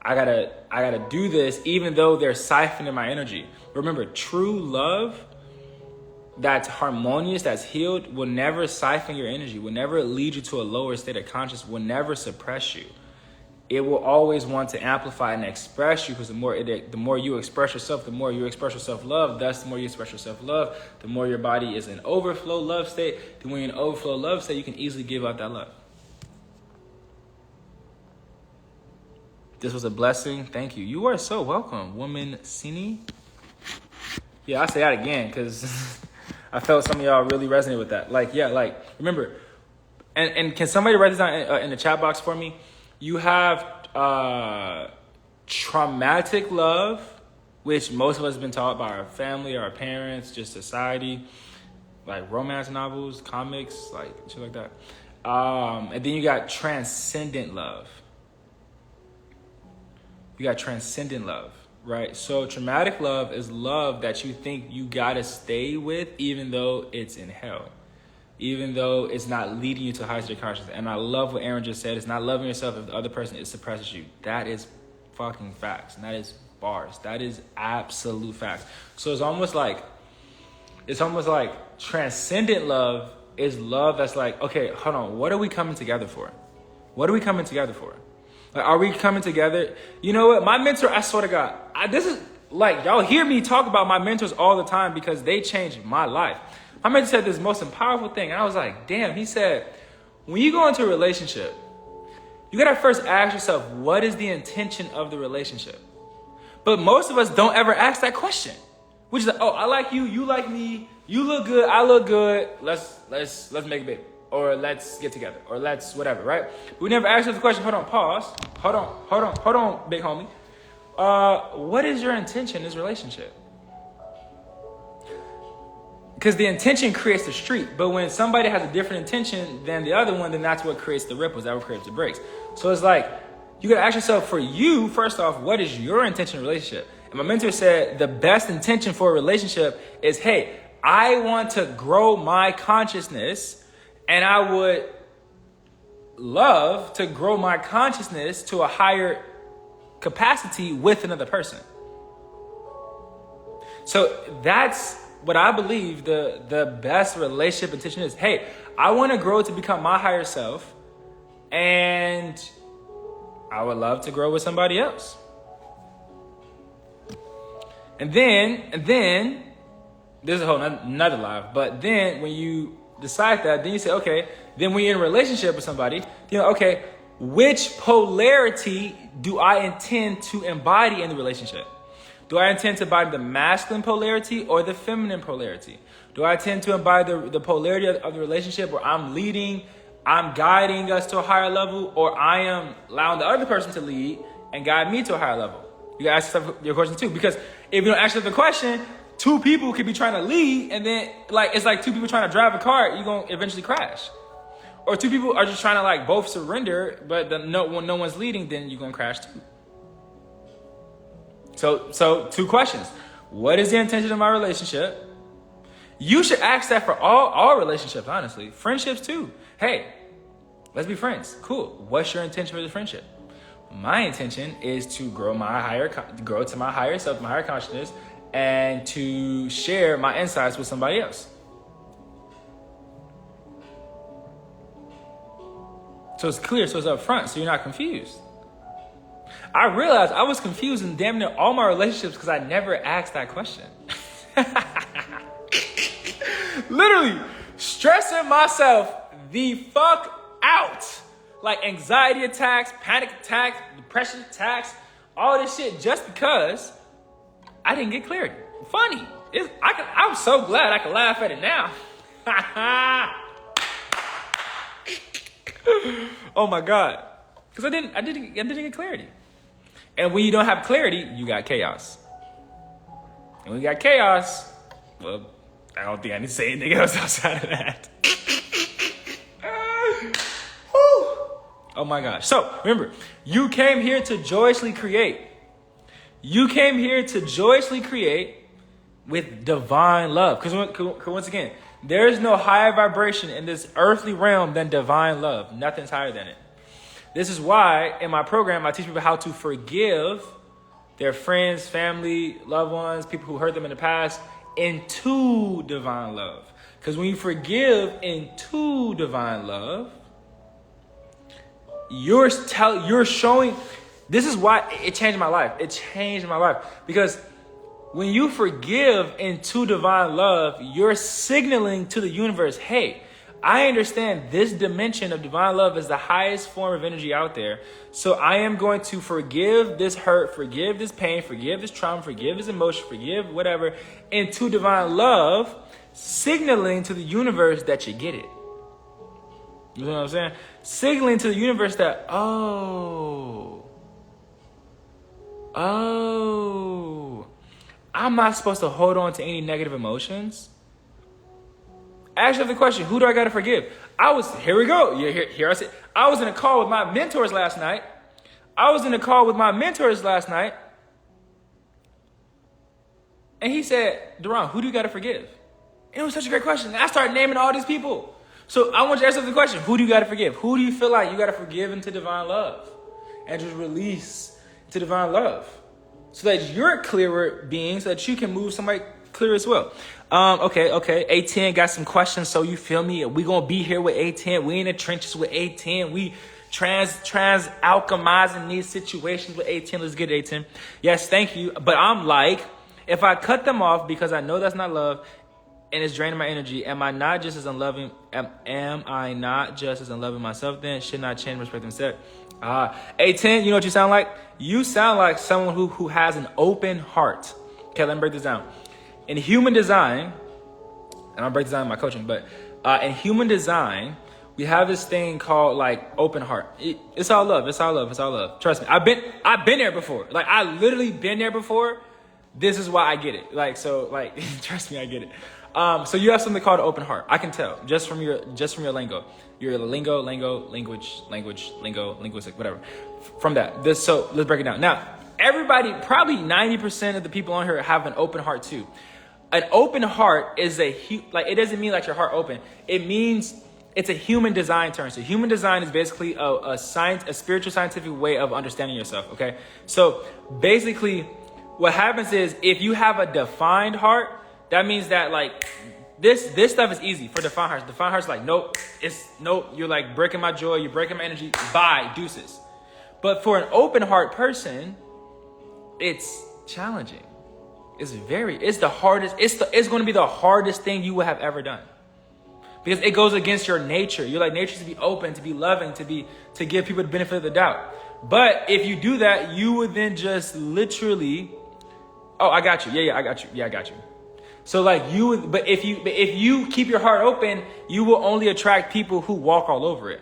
I gotta do this, even though they're siphoning my energy. Remember, true love that's harmonious, that's healed, will never siphon your energy, will never lead you to a lower state of consciousness, will never suppress you. It will always want to amplify and express you, because the more you express yourself, the more you express your self-love. Thus, the more you express your self-love, the more your body is in overflow love state. Then when you're in overflow love state, you can easily give out that love. This was a blessing. Thank you. You are so welcome, woman Sini. Yeah, I'll say that again because I felt some of y'all really resonate with that. Remember, and can somebody write this down in the chat box for me? You have traumatic love, which most of us have been taught by our family, our parents, just society, like romance novels, comics, like shit like that. And then you got transcendent love. You got transcendent love, right? So traumatic love is love that you think you gotta stay with, even though it's in hell. Even though it's not leading you to a higher state of consciousness. And I love what Aaron just said. It's not loving yourself if the other person suppresses you. That is fucking facts. And that is bars. That is absolute facts. So it's almost like transcendent love is love that's like, okay, hold on. What are we coming together for? What are we coming together for? Like, are we coming together? You know what? My mentor, I swear to God, this is like, y'all hear me talk about my mentors all the time because they changed my life. My mentor said this most powerful thing. And I was like, damn, he said, when you go into a relationship, you got to first ask yourself, what is the intention of the relationship? But most of us don't ever ask that question. Which is like, oh, I like you, you like me, you look good, I look good, let's make a baby. Or let's get together. Or let's whatever, right? We never ask the question, hold on, pause. Hold on, big homie. What is your intention in this relationship? Because the intention creates the street. But when somebody has a different intention than the other one, then that's what creates the ripples. That's what creates the breaks. So it's like, you got to ask yourself, for you, first off, what is your intention in a relationship? And my mentor said the best intention for a relationship is, hey, I want to grow my consciousness, and I would love to grow my consciousness to a higher capacity with another person. So that's what I believe the best relationship intention is. Hey, I want to grow to become my higher self, and I would love to grow with somebody else. And then there's a whole another life. But then when you decide that, then you say, okay, then when you're in a relationship with somebody, you know, okay, which polarity do I intend to embody in the relationship? Do I intend to embody the masculine polarity or the feminine polarity? Do I intend to embody the polarity of the relationship where I'm leading, I'm guiding us to a higher level, or I am allowing the other person to lead and guide me to a higher level? You gotta ask yourself your question too, because if you don't ask yourself the question, two people could be trying to lead, and then it's like two people trying to drive a car, you're gonna eventually crash. Or two people are just trying to like both surrender, but when no one's leading, then you're gonna crash too. So two questions. What is the intention of my relationship? You should ask that for all relationships, honestly. Friendships too. Hey, let's be friends. Cool. What's your intention for the friendship? My intention is to grow to my higher self, my higher consciousness, and to share my insights with somebody else. So it's clear, so it's up front, so you're not confused. I realized I was confused in damn near all my relationships because I never asked that question. Literally stressing myself the fuck out. Like anxiety attacks, panic attacks, depression attacks, all this shit just because I didn't get clarity. Funny. I'm so glad I can laugh at it now. Oh my God. Because I didn't get clarity. And when you don't have clarity, you got chaos. And when you got chaos, well, I don't think I need to say anything else outside of that. Oh my gosh. So remember, you came here to joyously create. You came here to joyously create with divine love. Because once again, there is no higher vibration in this earthly realm than divine love. Nothing's higher than it. This is why in my program, I teach people how to forgive their friends, family, loved ones, people who hurt them in the past, into divine love. Because when you forgive into divine love, you're showing. This is why it changed my life. It changed my life. Because when you forgive into divine love, you're signaling to the universe, hey, I understand this dimension of divine love is the highest form of energy out there. So I am going to forgive this hurt, forgive this pain, forgive this trauma, forgive this emotion, forgive whatever, into divine love, signaling to the universe that you get it. You know what I'm saying? Signaling to the universe that, oh, I'm not supposed to hold on to any negative emotions. Ask yourself the question, who do I got to forgive? Here we go. Here I said, I was in a call with my mentors last night. And he said, Duran, who do you got to forgive? And it was such a great question. And I started naming all these people. So I want you to ask yourself the question, who do you got to forgive? Who do you feel like you got to forgive into divine love? And just release into divine love. So that you're a clearer being, so that you can move somebody clear as well. Okay. A10 got some questions, so you feel me? We gonna be here with A10. We in the trenches with A10. We trans alchemizing these situations with A10. Let's get it, A10. Yes, thank you. But I'm like, if I cut them off because I know that's not love and it's draining my energy, am I not just as unloving? Am I not just as unloving myself then? Should not change, respect, and set. A10, you know what you sound like? You sound like someone who has an open heart. Okay, let me break this down. In human design, and I'll break this down in my coaching, but in human design, we have this thing called like open heart. It's all love. It's all love. It's all love. Trust me. I've been there before. Like I literally been there before. This is why I get it. Trust me, I get it. So you have something called open heart. I can tell just from your lingo. Your language, linguistic, whatever. From that. So let's break it down. Now, everybody, probably 90% of the people on here have an open heart too. An open heart is it doesn't mean like your heart open. It means it's a human design term. So human design is basically a spiritual scientific way of understanding yourself. Okay. So basically what happens is if you have a defined heart, that means that like this stuff is easy for defined hearts. Defined hearts like, nope, you're like breaking my joy. You're breaking my energy. Bye, deuces. But for an open heart person, it's challenging. It's the hardest. It's going to be the hardest thing you will have ever done, because it goes against your nature. You're like nature to be open, to be loving, to give people the benefit of the doubt. But if you do that, you would then just literally, oh, I got you. Yeah, I got you. Yeah, I got you. So like you would, but if you keep your heart open, you will only attract people who walk all over it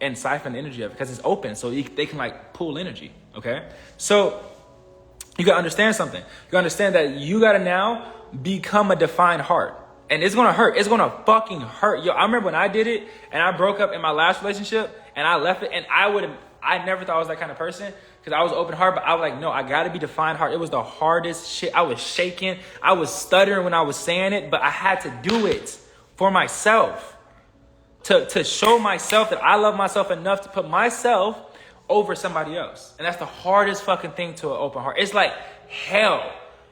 and siphon the energy of it because it's open, so they can like pull energy. Okay, so. You gotta understand something. You gotta understand that you gotta now become a defined heart. And it's gonna hurt. It's gonna fucking hurt. Yo, I remember when I did it and I broke up in my last relationship and I left it, and I never thought I was that kind of person because I was open heart, but I was like, no, I gotta be defined heart. It was the hardest shit. I was shaking. I was stuttering when I was saying it, but I had to do it for myself to show myself that I love myself enough to put myself over somebody else. And that's the hardest fucking thing to an open heart. It's like hell.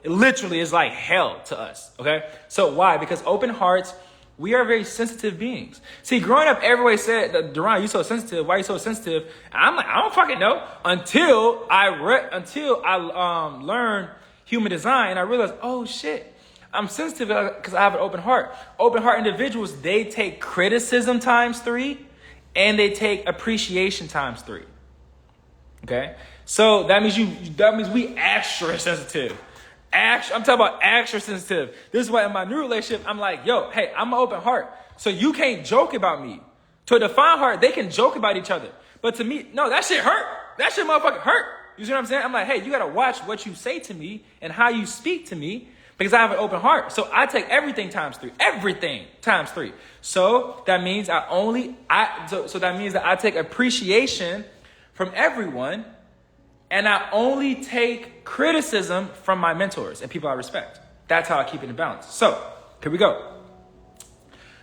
It literally is like hell to us. Okay. So why? Because open hearts, we are very sensitive beings. See, growing up, everybody said, Duran, you so sensitive. Why are you so sensitive? And I'm like, I don't fucking know until I learned human design. And I realized, oh shit, I'm sensitive because I have an open heart. Open heart individuals, they take criticism times 3 and they take appreciation times 3. Okay, so that means we extra sensitive. I'm talking about extra sensitive. This is why in my new relationship, I'm like, yo, hey, I'm an open heart. So you can't joke about me. To a defined heart, they can joke about each other. But to me, no, that shit hurt. That shit motherfucking hurt. You see what I'm saying? I'm like, hey, you got to watch what you say to me and how you speak to me because I have an open heart. So I take everything times 3. Everything times 3. So that means so that means that I take appreciation from everyone And I only take criticism from my mentors and people I respect. That's how I keep it in balance. So, here we go.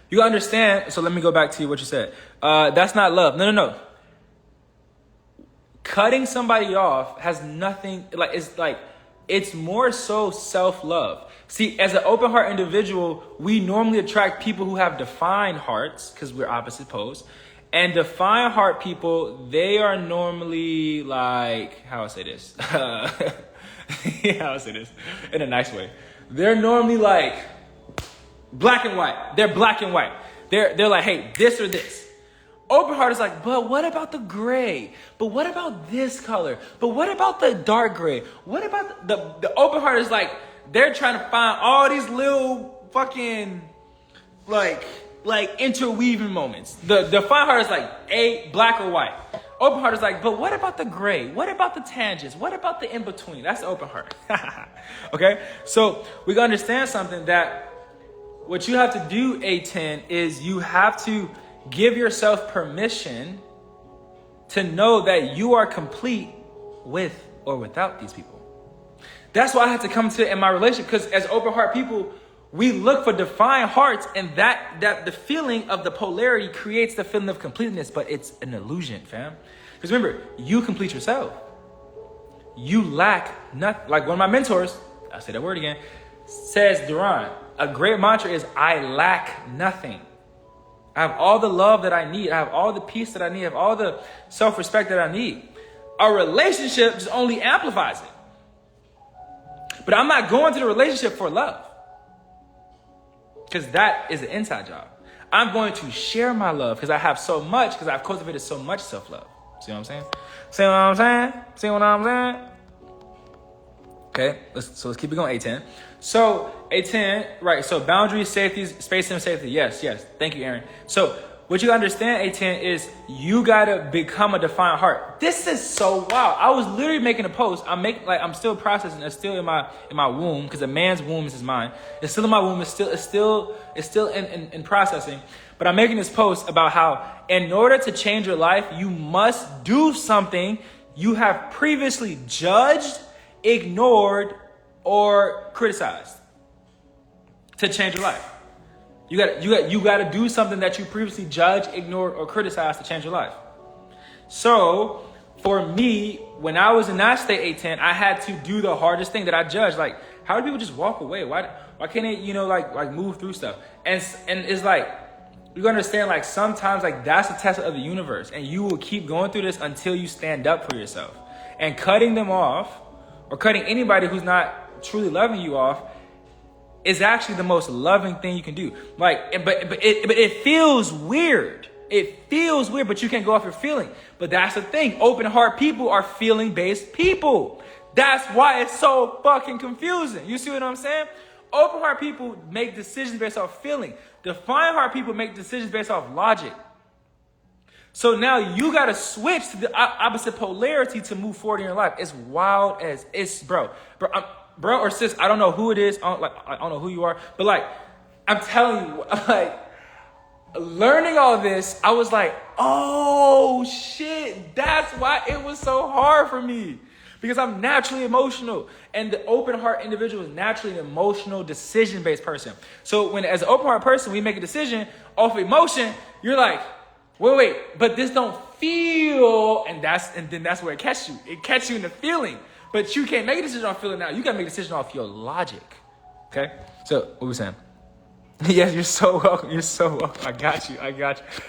You understand, so let me go back to what you said. That's not love. No. Cutting somebody off has nothing, it's more so self-love. See, as an open heart individual, we normally attract people who have defined hearts because we're opposite poles. And defined heart people, they are normally how I say this? How I say this in a nice way. They're normally black and white. They're black and white. They're like, hey, this or this. Open heart is like, but what about the gray? But what about this color? But what about the dark gray? What about the open heart is like, they're trying to find all these little fucking interweaving moments. The defined heart is like black or white. Open heart is like, but what about the gray? What about the tangents? What about the in-between? That's the open heart. Okay? So we can understand something that what you have to do, A10, is you have to give yourself permission to know that you are complete with or without these people. That's why I had to come to in my relationship, because as open heart people, we look for defined hearts, and that the feeling of the polarity creates the feeling of completeness, but it's an illusion, fam. Because remember, you complete yourself. You lack nothing. Like one of my mentors, I'll say that word again, says, Duran, a great mantra is, I lack nothing. I have all the love that I need. I have all the peace that I need. I have all the self-respect that I need. A relationship just only amplifies it. But I'm not going to the relationship for love, because that is an inside job. I'm going to share my love because I have so much, because I've cultivated so much self-love. See what I'm saying? See what I'm saying? See what I'm saying? Okay, let's keep it going, A10. So, A10, right, so boundaries, safety, space and safety. Yes. Thank you, Aaron. So, what you understand, A10, is you gotta become a defined heart. This is so wild. I was literally making a post. I'm still processing. It's still in my womb, because a man's womb is his mind. It's still in my womb. It's still in processing. But I'm making this post about how in order to change your life, you must do something you have previously judged, ignored, or criticized to change your life. You got to do something that you previously judged, ignored, or criticized to change your life. So for me, when I was in that state, A10, I had to do the hardest thing that I judged. Like, how do people just walk away? Why can't they, move through stuff? And it's like, you understand, sometimes that's a test of the universe, and you will keep going through this until you stand up for yourself. And cutting them off, or cutting anybody who's not truly loving you off, is actually the most loving thing you can do. But it feels weird. It feels weird, but you can't go off your feeling. But that's the thing. Open heart people are feeling based people. That's why it's so fucking confusing. You see what I'm saying? Open heart people make decisions based off feeling. Defined heart people make decisions based off logic. So now you got to switch to the opposite polarity to move forward in your life. It's wild as it's, bro or sis. I don't know who it is. I don't know who you are, but I'm telling you, learning all this, I was like, oh shit, that's why it was so hard for me, because I'm naturally emotional, and the open heart individual is naturally an emotional, decision-based person. So when, as an open heart person, we make a decision off emotion, you're like, wait, but this don't feel, and then that's where it catches you. It catches you in the feeling, but you can't make a decision off feeling now. You gotta make a decision off your logic. Okay? So what were we saying? Yes, you're so welcome. You're so welcome. I got you.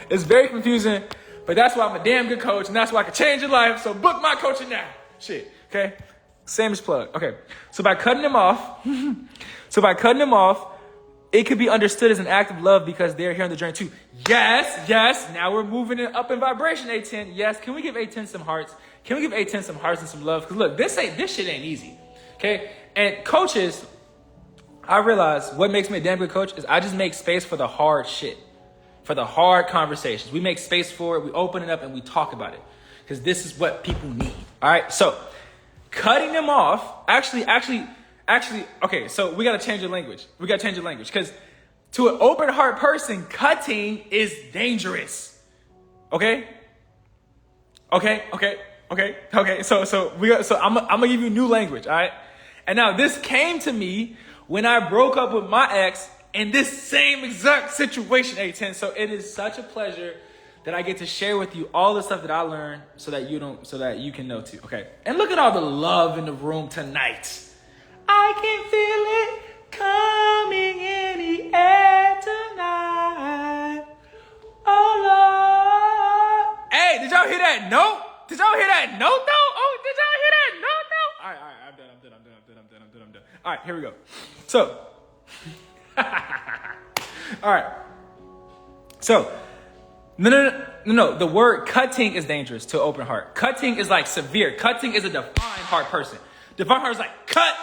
It's very confusing, but that's why I'm a damn good coach, and that's why I can change your life. So book my coaching now. Shit. Okay? Same as plug. Okay. So by cutting them off, it could be understood as an act of love because they're here on the journey too. Yes. Now we're moving it up in vibration, A10. Yes. Can we give A10 some hearts? Can we give A10 some hearts and some love? Because look, this shit ain't easy. Okay? And coaches, I realize what makes me a damn good coach is I just make space for the hard shit, for the hard conversations. We make space for it. We open it up and we talk about it because this is what people need. All right. So cutting them off, actually, okay. So we got to change the language. Because to an open heart person, cutting is dangerous. Okay. So I'm gonna give you new language, all right? And now this came to me when I broke up with my ex in this same exact situation, A10. So it is such a pleasure that I get to share with you all the stuff that I learned so that you can know too. Okay. And look at all the love in the room tonight. I can feel it coming in the air tonight. Oh Lord. Hey, did y'all hear that note? Did y'all hear that note though? Oh, did y'all hear that note though? All right, I'm done. All right, here we go. So, all right. So, no. The word cutting is dangerous to open heart. Cutting is like severe. Cutting is a defined heart person. Defined heart is like cut.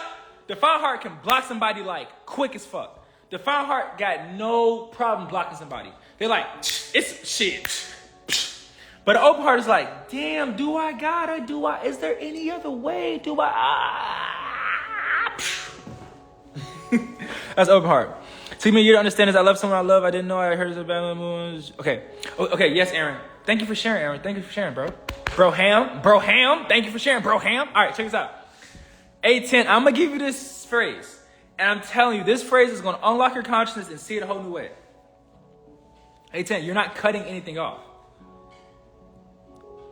Defined heart can block somebody like quick as fuck. Defined heart got no problem blocking somebody. They're like, it's shit. But an open heart is like, damn, is there any other way? That's open heart. See me, you don't understand this. I love someone I love. I didn't know I heard this about moves. Okay, yes, Aaron. Thank you for sharing, Aaron. Thank you for sharing, bro. Bro Ham. Thank you for sharing, Bro Ham. All right, check this out. A10, I'm going to give you this phrase. And I'm telling you, this phrase is going to unlock your consciousness and see it a whole new way. A10, you're not cutting anything off.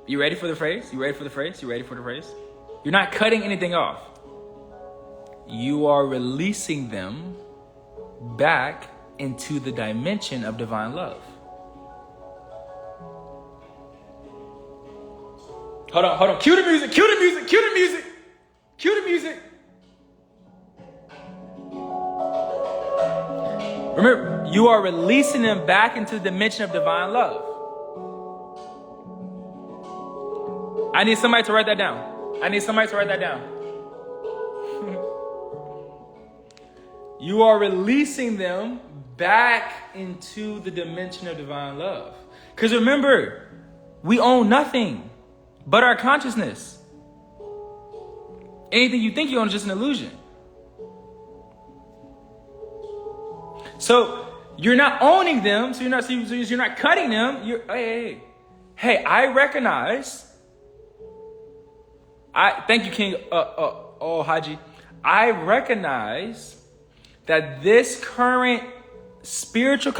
You ready for the phrase? You're not cutting anything off. You are releasing them back into the dimension of divine love. Hold on. Cue the music. Remember, you are releasing them back into the dimension of divine love. I need somebody to write that down. You are releasing them back into the dimension of divine love. Because remember, we own nothing but our consciousness. Anything you think you own is just an illusion. So you're not owning them, so you're not cutting them. Hey, I recognize. Thank you, King. Haji. I recognize that this current spiritual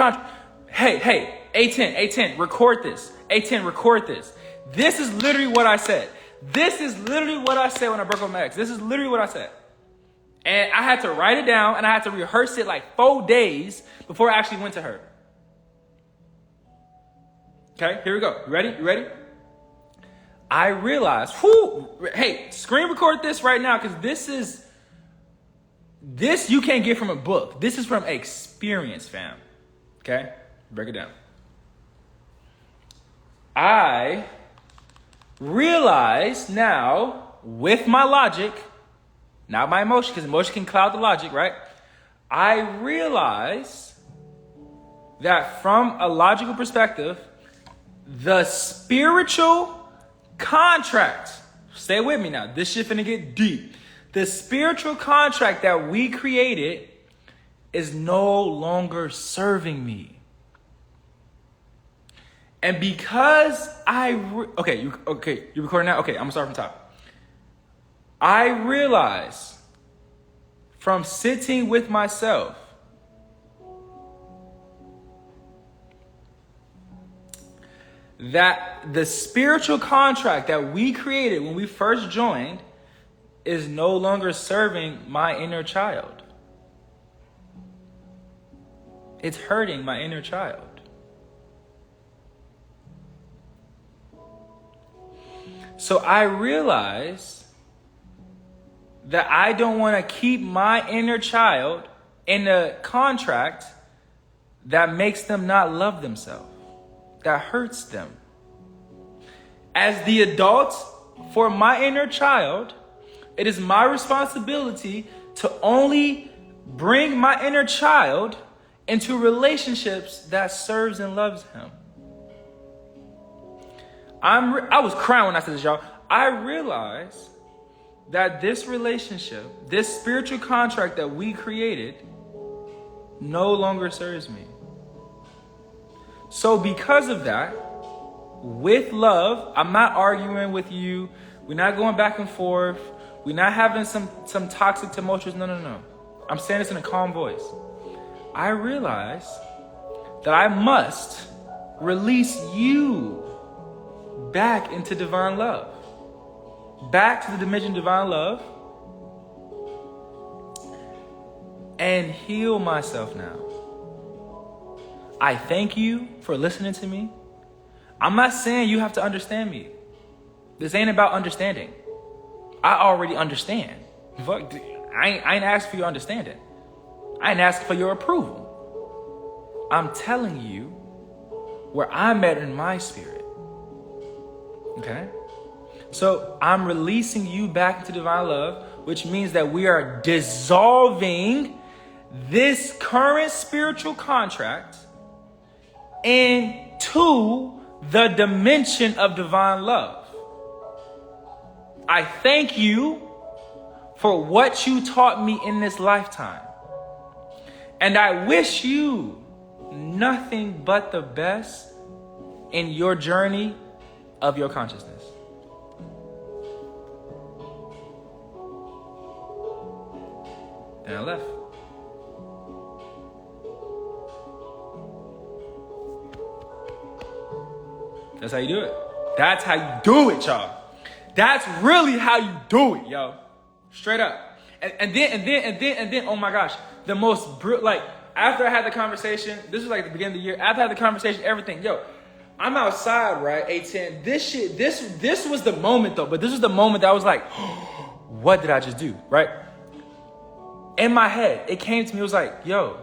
Hey, A10, record this. This is literally what I said. When I broke up with my ex. This is literally what I said. And I had to write it down and I had to rehearse it like 4 days before I actually went to her. Okay, here we go. You ready? I realized, hey, screen record this right now because this you can't get from a book. This is from experience, fam. Okay? Break it down. I realize now with my logic, not my emotion, because emotion can cloud the logic, right? I realize that from a logical perspective, the spiritual contract, stay with me now, this shit finna get deep. The spiritual contract that we created is no longer serving me. And because you're recording now? Okay, I'm gonna start from top. I realize from sitting with myself that the spiritual contract that we created when we first joined is no longer serving my inner child. It's hurting my inner child. So I realize that I don't want to keep my inner child in a contract that makes them not love themselves, that hurts them. As the adult for my inner child, it is my responsibility to only bring my inner child into relationships that serves and loves him. I was crying when I said this, y'all. I realized that this relationship, this spiritual contract that we created, no longer serves me. So because of that, with love. I'm not arguing with you. We're not going back and forth. We're not having some toxic tumultuous. No. I'm saying this in a calm voice. I realize that I must release you back into divine love. Back to the dimension of divine love. And heal myself now. I thank you for listening to me. I'm not saying you have to understand me. This ain't about understanding. I already understand. Fuck, I ain't asking for your understanding. I ain't asking for your approval. I'm telling you where I'm at in my spirit. Okay? So I'm releasing you back into divine love, which means that we are dissolving this current spiritual contract into the dimension of divine love. I thank you for what you taught me in this lifetime. And I wish you nothing but the best in your journey of your consciousness. And I left. That's how you do it. That's how you do it, y'all. That's really how you do it, yo. Straight up. And then, oh my gosh, the most like after I had the conversation, this was like the beginning of the year. After I had the conversation, everything, yo, I'm outside, right? 8:10. This was the moment though. But this was the moment that I was like, what did I just do, right? In my head, it came to me. It was like, yo.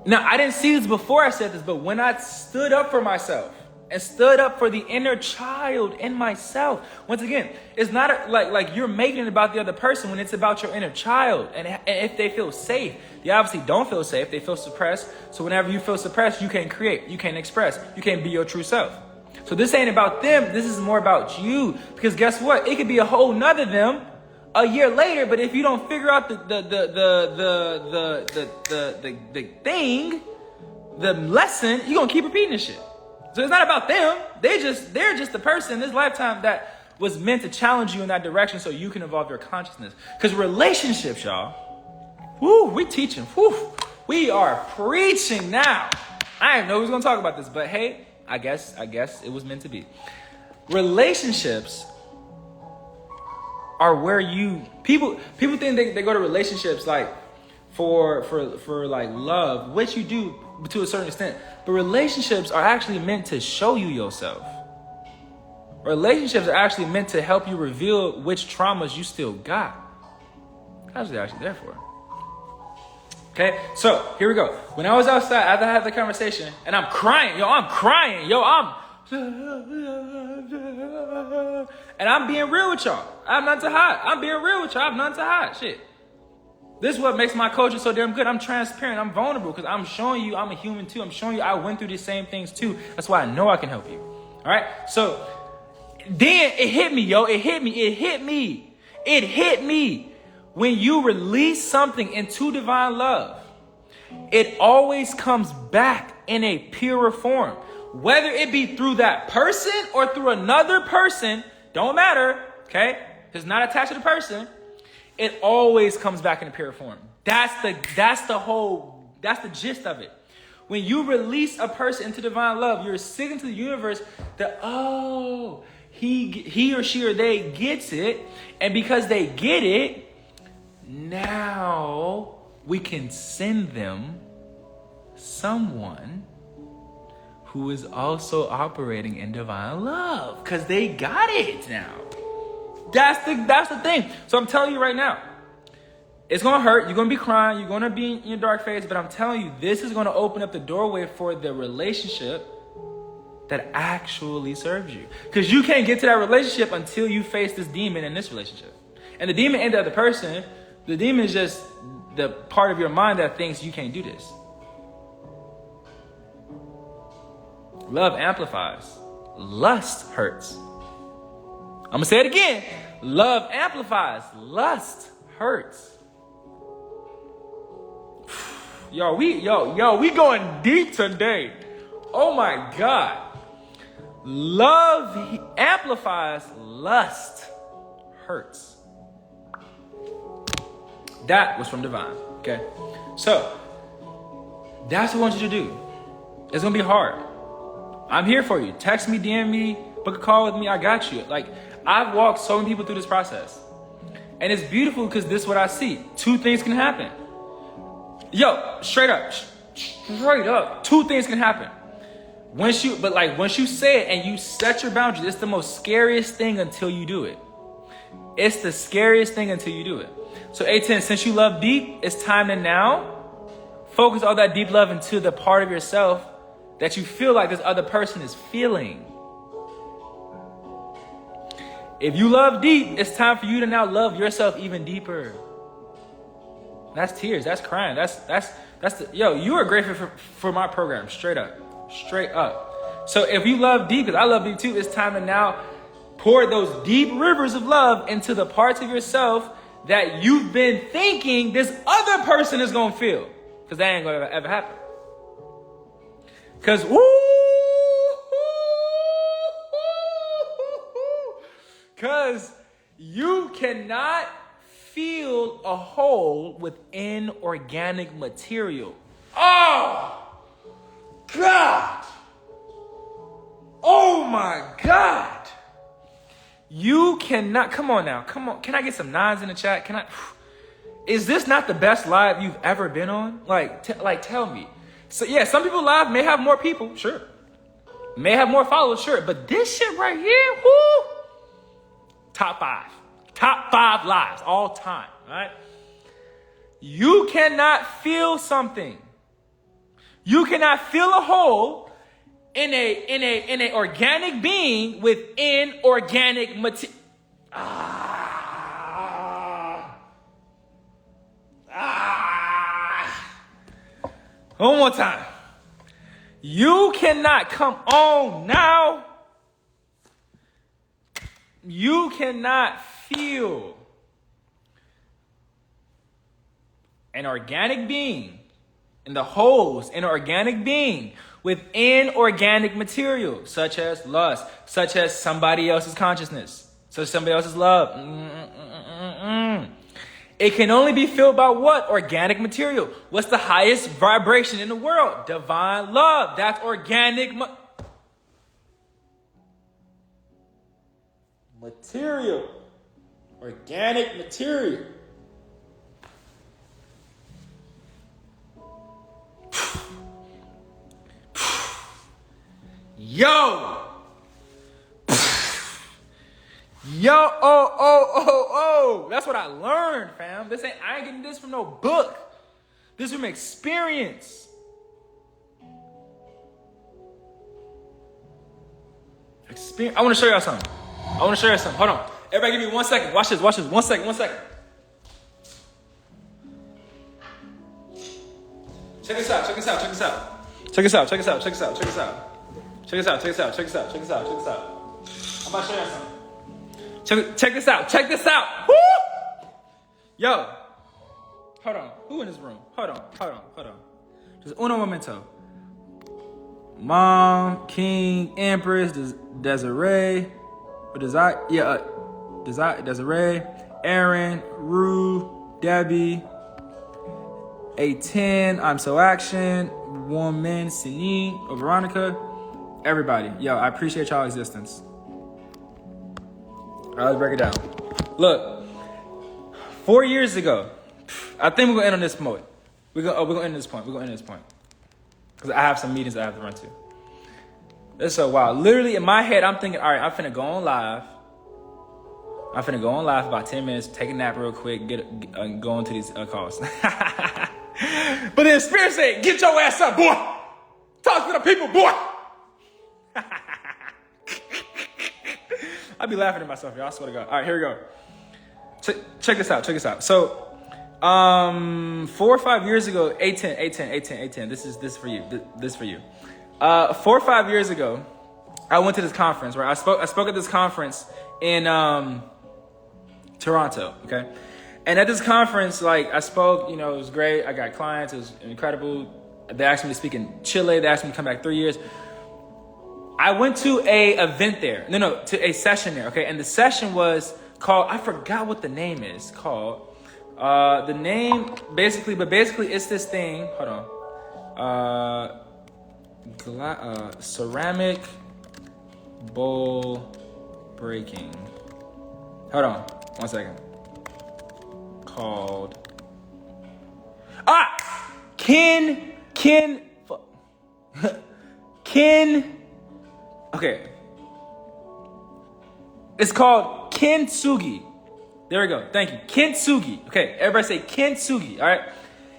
Now, I didn't see this before I said this, but when I stood up for myself and stood up for the inner child in myself, once again, it's not like you're making it about the other person when it's about your inner child. And if they feel safe, they obviously don't feel safe. They feel suppressed. So whenever you feel suppressed, you can't create, you can't express, you can't be your true self. So this ain't about them. This is more about you. Because guess what? It could be a whole nother them a year later, but if you don't figure out the thing, the lesson, you're gonna keep repeating this shit. So it's not about them. They're just the person in this lifetime that was meant to challenge you in that direction so you can evolve your consciousness. Because relationships, y'all, we teaching. We are preaching now. I didn't know we was gonna talk about this, but hey, I guess it was meant to be. Relationships are where people think they go to relationships like for like love, which you do to a certain extent, but relationships are actually meant to show you yourself. Relationships are actually meant to help you reveal which traumas you still got. That's what they're actually there for. Okay, so here we go. When I was outside, after I had the conversation, and I'm crying, and I'm being real with y'all. I have nothing to hide. I'm being real with y'all. I have nothing to hide. Shit. This is what makes my coaching so damn good. I'm transparent. I'm vulnerable because I'm showing you I'm a human too. I'm showing you I went through these same things too. That's why I know I can help you. All right. So then it hit me, yo. It hit me. When you release something into divine love, it always comes back in a purer form. Whether it be through that person or through another person, don't matter, okay? It's not attached to the person. It always comes back in a pure form. That's the gist of it. When you release a person into divine love, you're signaling to the universe that, oh, he or she or they gets it. And because they get it, now we can send them someone who is also operating in divine love because they got it now. That's the thing. So I'm telling you right now, it's going to hurt. You're going to be crying. You're going to be in your dark phase. But I'm telling you, this is going to open up the doorway for the relationship that actually serves you. Because you can't get to that relationship until you face this demon in this relationship. And the demon ain't the other person. The demon is just the part of your mind that thinks you can't do this. Love amplifies. Lust hurts. I'm going to say it again. Love amplifies. Lust hurts. Yo, we going deep today. Oh my God. Love amplifies, lust hurts. That was from Divine, okay? So, that's what I want you to do. It's gonna be hard. I'm here for you. Text me, DM me, book a call with me, I got you. Like, I've walked so many people through this process. And it's beautiful because this is what I see. Two things can happen. Yo, straight up, two things can happen. Once you say it and you set your boundaries, it's the most scariest thing until you do it. It's the scariest thing until you do it. So A10, since you love deep, it's time to now focus all that deep love into the part of yourself that you feel like this other person is feeling. If you love deep, it's time for you to now love yourself even deeper. That's tears, that's crying, you are grateful for my program, straight up. So if you love deep, because I love deep too, it's time to now pour those deep rivers of love into the parts of yourself that you've been thinking this other person is gonna feel. Because that ain't gonna ever happen. Because you cannot feel a hole within organic material. Oh God! Oh my God! You cannot, come on. Can I get some nines in the chat? Is this not the best live you've ever been on? Tell me. So yeah, some people live may have more people, sure. May have more followers, sure. But this shit right here, whoo! Top five lives, all time, all right? You cannot feel something. You cannot feel a hole in a organic being with inorganic material. One more time. You cannot, come on now. You cannot feel an organic being in the holes in an organic being with inorganic material, such as lust, such as somebody else's consciousness, such as somebody else's love. It can only be filled by what? Organic material. What's the highest vibration in the world? Divine love. That's organic material. Organic material. Yo, oh. That's what I learned, fam. I ain't getting this from no book. This is from experience. I want to show y'all something. Hold on. Everybody give me 1 second. Watch this. 1 second. Check this out. I'm about to show y'all something. Check this out. Woo! Yo. Hold on. Who in this room? Hold on. Just uno momento. Mom, King, Empress, Desiree, Desiree, Aaron, Rue, Debbie, A10, I'm So Action, Woman, Sini, or Veronica, everybody. Yo, I appreciate y'all existence. All right, let's break it down. Look, 4 years ago, I think we're gonna end on this point. We're gonna end this point. Because I have some meetings I have to run to. It's so wild. Literally in my head, I'm thinking, all right, I'm finna go on live for about 10 minutes, take a nap real quick, go into these calls. But then Spirit said, get your ass up, boy. Talk to the people, boy. I be laughing at myself, y'all. I swear to God. All right, here we go. Check this out. So, 4 or 5 years ago, A10. This is for you. This is for you. 4 or 5 years ago, I went to this conference where I spoke at this conference in Toronto. Okay, and at this conference, like I spoke, it was great. I got clients. It was incredible. They asked me to speak in Chile. They asked me to come back 3 years. I went to a event there. To a session there, okay? And the session was called, I forgot what the name is called. The name, basically it's this thing. Hold on. Ceramic bowl breaking. Hold on, 1 second. Called Ken. Okay. It's called Kintsugi. There we go. Thank you. Kintsugi. Okay, everybody say Kintsugi. All right.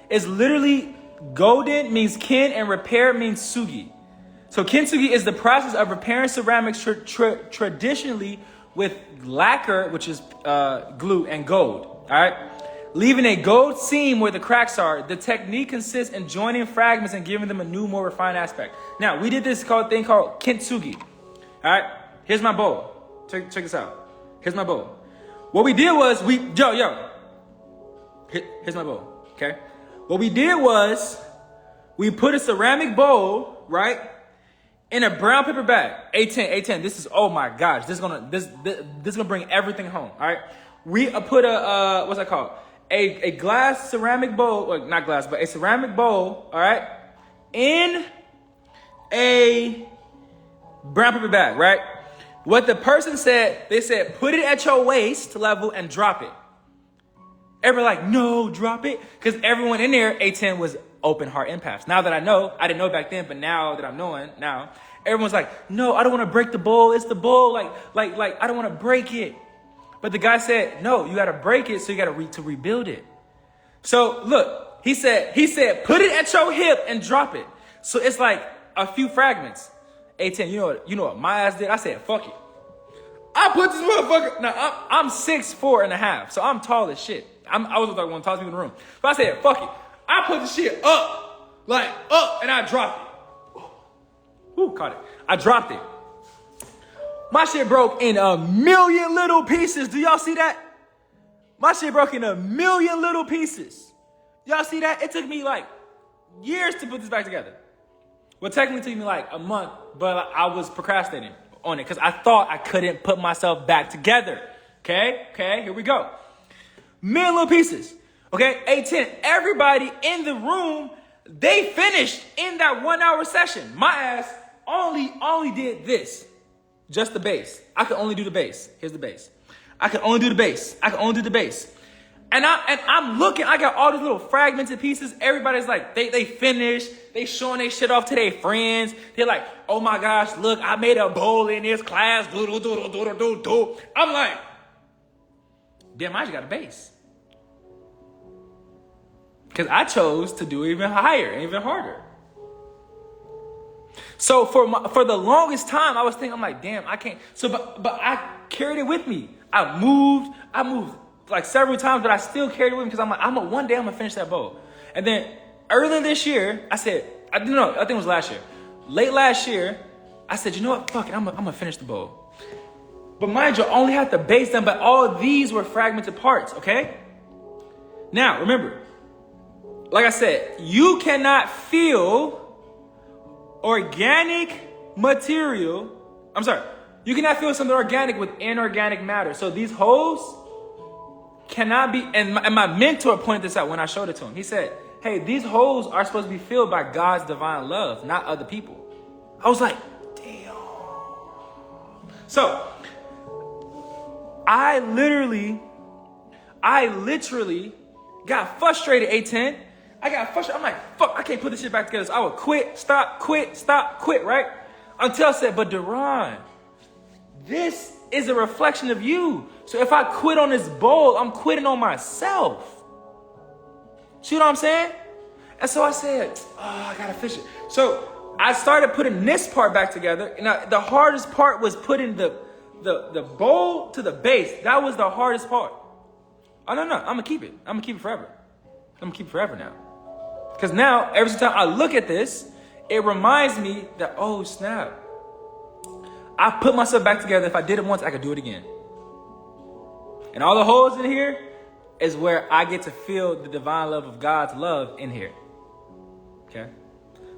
It's literally golden means kin and repair means sugi. So kintsugi is the process of repairing ceramics traditionally with lacquer, which is glue, and gold. All right. Leaving a gold seam where the cracks are. The technique consists in joining fragments and giving them a new, more refined aspect. Now, we did this thing called kintsugi. All right. Here's my bowl. Check this out. Here's my bowl. What we did was here's my bowl. Okay. What we did was we put a ceramic bowl, right, in a brown paper bag. A10. This is, oh my gosh, this is gonna bring everything home. All right. We put a what's that called? A glass ceramic bowl, well, not glass, but a ceramic bowl, all right, in a brown paper bag, right? What the person said, they said, put it at your waist level and drop it. Everybody like, no, drop it. Because everyone in there, A10 was open heart empaths. Now that I know, I didn't know back then, but now that I'm knowing now, everyone's like, no, I don't want to break the bowl. It's the bowl. Like, I don't want to break it. But the guy said, no, you got to break it. So you got to rebuild it. So look, he said, put it at your hip and drop it. So it's like a few fragments. A10, you know what my ass did? I said, fuck it. I put this motherfucker. Now I'm 6'4.5", so I'm tall as shit. I was like one of the tallest people in the room. But I said, fuck it. I put the shit up, and I dropped it. Ooh, caught it. I dropped it. My shit broke in a million little pieces. Do y'all see that? My shit broke in a million little pieces. Y'all see that? It took me like years to put this back together. Well, technically took me like a month, but I was procrastinating on it because I thought I couldn't put myself back together. Okay, here we go. Million little pieces. Okay, A10, everybody in the room, they finished in that 1 hour session. My ass only did this. Just the base. I could only do the base. Here's the base. I could only do the base. And I'm looking, I got all these little fragmented pieces. Everybody's like, they finished. They showing their shit off to their friends. They're like, oh my gosh, look, I made a bowl in this class. I'm like, damn, I just got a base. Because I chose to do even higher and even harder. So for the longest time, I was thinking, I'm like, damn, I can't. So, but I carried it with me. I moved like several times, but I still carried it with me because I'm like, one day I'm gonna finish that bowl. And then earlier this year, I think it was last year. Late last year, I said, you know what? Fuck it, I'm gonna finish the bowl. But mind you, I only had the base done, but all these were fragmented parts, okay? Now, remember, like I said, you cannot feel organic material. I'm sorry. You cannot feel something organic with inorganic matter. So these holes cannot be, and my mentor pointed this out when I showed it to him. He said, hey, these holes are supposed to be filled by God's divine love, not other people. I was like, damn. So I literally got frustrated, A10. I got frustrated. I'm like, fuck, I can't put this shit back together. So I would quit, stop, quit, right? Until I said, but Deron, this is a reflection of you. So if I quit on this bowl, I'm quitting on myself. See what I'm saying? And so I said, I gotta finish it. So I started putting this part back together. And the hardest part was putting the bowl to the base. That was the hardest part. Oh, no, I'm gonna keep it. I'm gonna keep it forever. I'm gonna keep it forever now. Because now, every time I look at this, it reminds me that, oh, snap. I put myself back together. If I did it once, I could do it again. And all the holes in here is where I get to feel the divine love of God's love in here. Okay?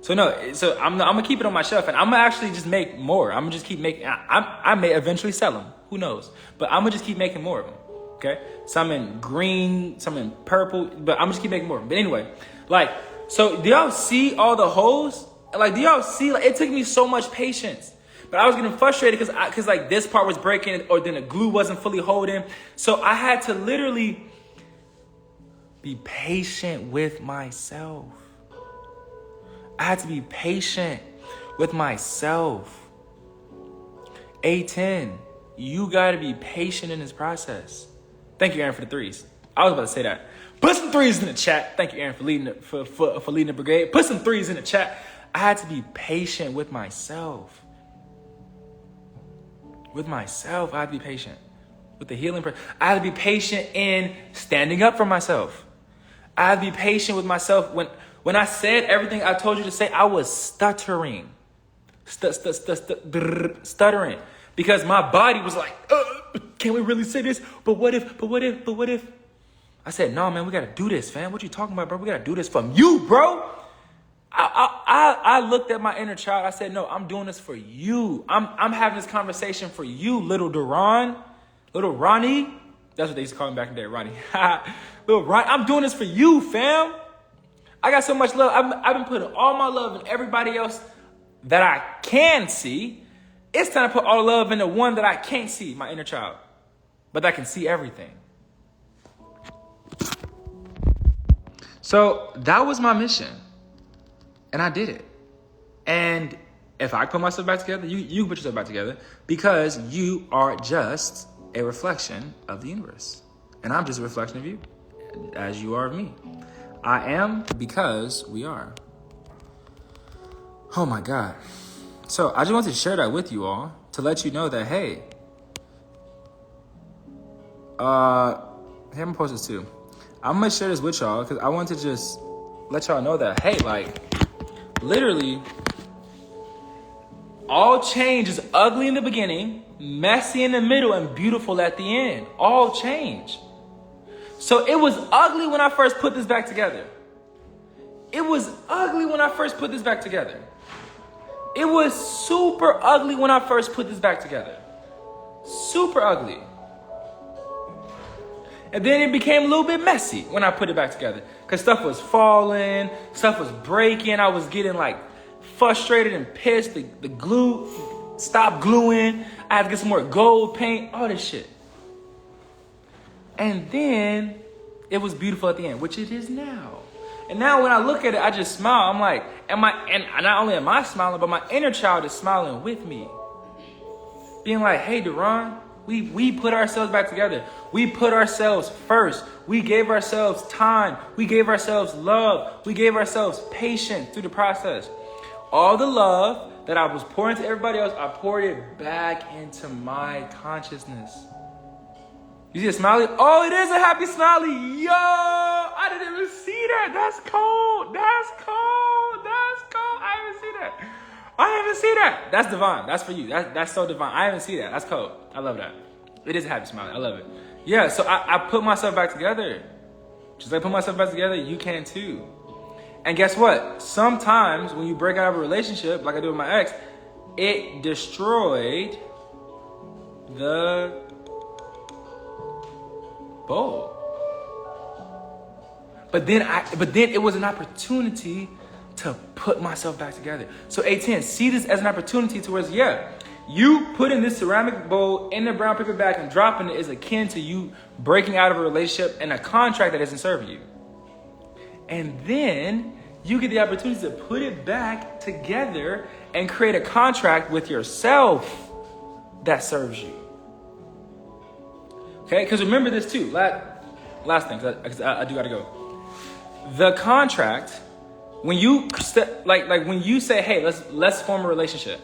So no, so I'm gonna keep it on my shelf, and I'm gonna actually just make more. I'm gonna just keep making. I may eventually sell them. Who knows? But I'm gonna just keep making more of them. Okay, some in green, some in purple, but I'm just keep making more. But anyway, like, so do y'all see all the holes? Like, do y'all see? Like, it took me so much patience, but I was getting frustrated because like this part was breaking, or then the glue wasn't fully holding. So I had to literally be patient with myself. I had to be patient with myself. A10, you got to be patient in this process. Thank you, Aaron, for the threes. I was about to say that. Put some threes in the chat. Thank you, Aaron, for leading the brigade. Put some threes in the chat. I had to be patient with myself. With myself, I had to be patient. With the healing process, I had to be patient in standing up for myself. I had to be patient with myself. When I said everything I told you to say, I was stuttering. Stuttering. Because my body was like, can we really say this? But what if? I said, no, man, we got to do this, fam. What you talking about, bro? We got to do this from you, bro. I looked at my inner child. I said, no, I'm doing this for you. I'm having this conversation for you, little Duran, little Ronnie. That's what they used to call him back in the day, Ronnie. Little Ronnie, I'm doing this for you, fam. I got so much love. I've been putting all my love in everybody else that I can see. It's time to put all the love in the one that I can't see, my inner child, but that can see everything. So that was my mission, and I did it. And if I put myself back together, you put yourself back together, because you are just a reflection of the universe, and I'm just a reflection of you, as you are of me. I am because we are. Oh my God. So I just wanted to share that with you all to let you know that, hey, I'm gonna post this too. I'm gonna share this with y'all because I want to just let y'all know that, hey, like, literally, all change is ugly in the beginning, messy in the middle, and beautiful at the end. All change. So it was ugly when I first put this back together. It was ugly when I first put this back together. It was super ugly when I first put this back together. Super ugly. And then it became a little bit messy when I put it back together. Because stuff was falling, stuff was breaking. I was getting like frustrated and pissed. The glue stopped gluing. I had to get some more gold paint, all this shit. And then it was beautiful at the end, which it is now. And now when I look at it, I just smile. I'm like, and not only am I smiling, but my inner child is smiling with me. Being like, hey, Duran, we put ourselves back together. We put ourselves first. We gave ourselves time. We gave ourselves love. We gave ourselves patience through the process. All the love that I was pouring to everybody else, I poured it back into my consciousness. You see a smiley? Oh, it is a happy smiley. Yo, I didn't even see that. That's cold. That's cold. That's cold. I didn't see that. I didn't even see that. That's divine. That's for you. That's so divine. I didn't see that. That's cold. I love that. It is a happy smiley. I love it. Yeah, so I put myself back together. Just like I put myself back together, you can too. And guess what? Sometimes when you break out of a relationship, like I did with my ex, it destroyed the bowl. But then it was an opportunity to put myself back together. So A10, see this as an opportunity towards, you putting this ceramic bowl in the brown paper bag and dropping it is akin to you breaking out of a relationship and a contract that isn't serving you. And then you get the opportunity to put it back together and create a contract with yourself that serves you. Okay, because remember this too. Last thing, because I do gotta go. The contract, when you like when you say, "Hey, let's form a relationship,"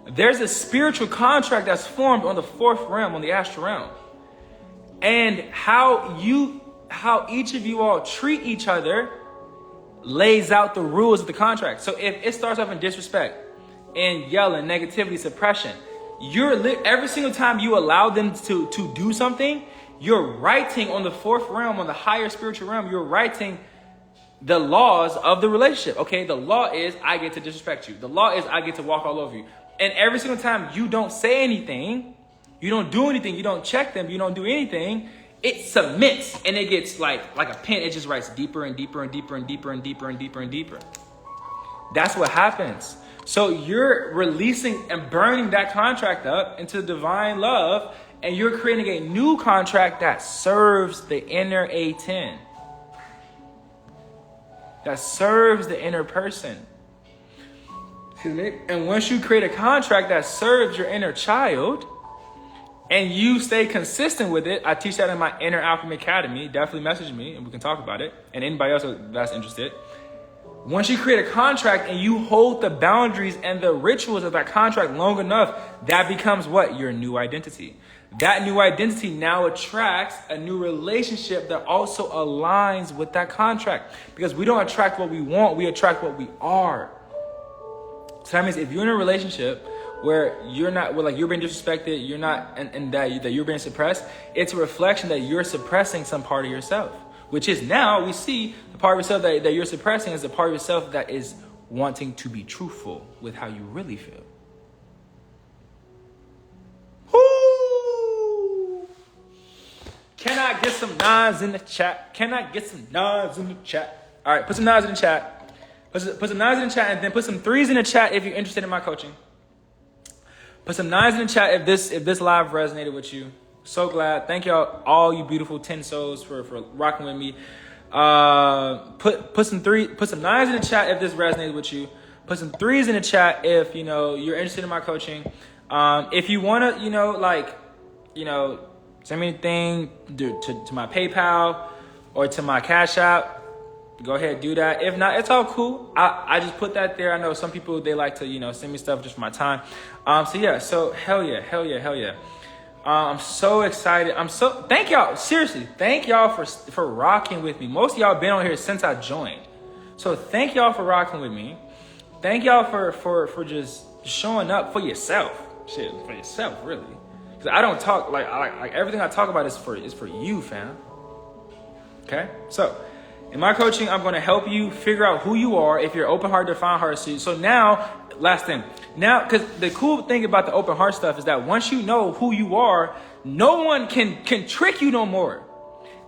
there's a spiritual contract that's formed on the fourth realm, on the astral realm, and how each of you all treat each other lays out the rules of the contract. So if it starts off in disrespect, and yelling, negativity, suppression, every single time you allow them to do something, you're writing on the fourth realm, on the higher spiritual realm, you're writing the laws of the relationship. Okay, the law is I get to disrespect you. The law is I get to walk all over you. And every single time you don't say anything, you don't do anything, you don't check them, you don't do anything, it submits and it gets like a pen. It just writes deeper and deeper and deeper and deeper and deeper and deeper and deeper. That's what happens. So you're releasing and burning that contract up into divine love, and you're creating a new contract that serves the inner A10. That serves the inner person. Excuse me. And once you create a contract that serves your inner child, and you stay consistent with it, I teach that in my Inner Alchemy Academy. Definitely message me and we can talk about it. And anybody else that's interested. Once you create a contract and you hold the boundaries and the rituals of that contract long enough, that becomes what? Your new identity. That new identity now attracts a new relationship that also aligns with that contract. Because we don't attract what we want, we attract what we are. So that means if you're in a relationship where you're not, where like you're being disrespected, you're not, and that you're being suppressed, it's a reflection that you're suppressing some part of yourself. Which is now we see the part of yourself that you're suppressing is the part of yourself that is wanting to be truthful with how you really feel. Woo! Can I get some nods in the chat? Can I get some nods in the chat? All right, put some nods in the chat. Put some nods in the chat, and then put some threes in the chat if you're interested in my coaching. Put some nines in the chat if this live resonated with you. So glad. Thank y'all, all you beautiful 10 souls for rocking with me. Put some nines in the chat if this resonated with you. Put some threes in the chat if you're interested in my coaching. If you wanna, send me anything to my PayPal or to my Cash App. Go ahead, do that. If not, it's all cool. I just put that there. I know some people, they like to, send me stuff just for my time. So hell yeah. I'm so excited. Thank y'all. Seriously, thank y'all for rocking with me. Most of y'all been on here since I joined. So thank y'all for rocking with me. Thank y'all for just showing up for yourself. Shit, for yourself, really. Because I don't talk, like everything I talk about is for you, fam. Okay? So, in my coaching, I'm going to help you figure out who you are if you're open heart, define heart. So now, last thing. Now, because the cool thing about the open heart stuff is that once you know who you are, no one can trick you no more.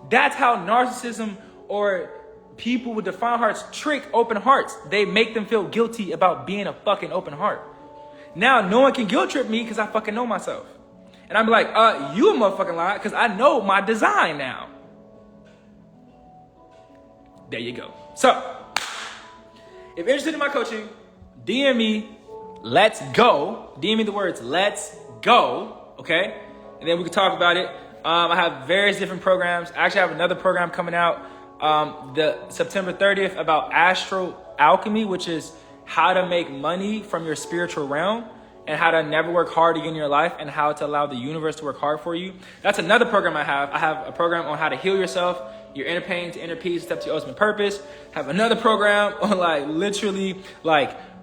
That's how narcissism or people with defined hearts trick open hearts. They make them feel guilty about being a fucking open heart. Now, no one can guilt trip me because I fucking know myself. And I'm like, you a motherfucking lie because I know my design now. There you go. So, if you're interested in my coaching, DM me, let's go. DM me the words, let's go, okay? And then we can talk about it. I have various different programs. I actually have another program coming out the September 30th about astral alchemy, which is how to make money from your spiritual realm and how to never work hard again in your life and how to allow the universe to work hard for you. That's another program I have. I have a program on how to heal yourself, your inner pain to inner peace, step to your ultimate purpose. Have another program on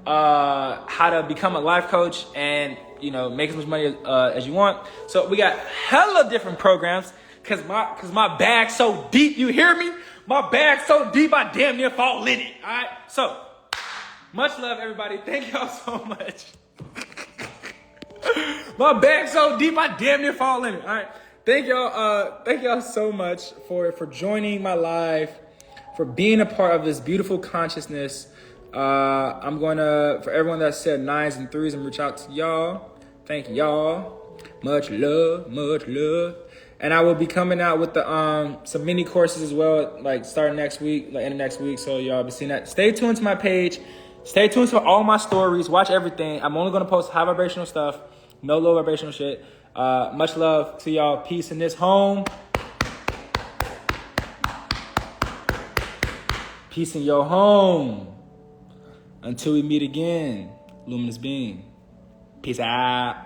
how to become a life coach and make as much money as you want. So we got hella different programs because my bag's so deep. You hear me? My bag's so deep I damn near fall in it. All right. So much love, everybody. Thank y'all so much. My bag's so deep I damn near fall in it. All right. Thank y'all so much for joining my live, for being a part of this beautiful consciousness. I'm gonna, for everyone that said nines and threes, and reach out to y'all. Thank y'all. Much love. And I will be coming out with the some mini courses as well, like starting next week, like end of next week. So y'all be seeing that. Stay tuned to my page. Stay tuned to all my stories. Watch everything. I'm only gonna post high vibrational stuff, no low vibrational shit. Much love to y'all. Peace in this home. Peace in your home. Until we meet again, luminous being. Peace out.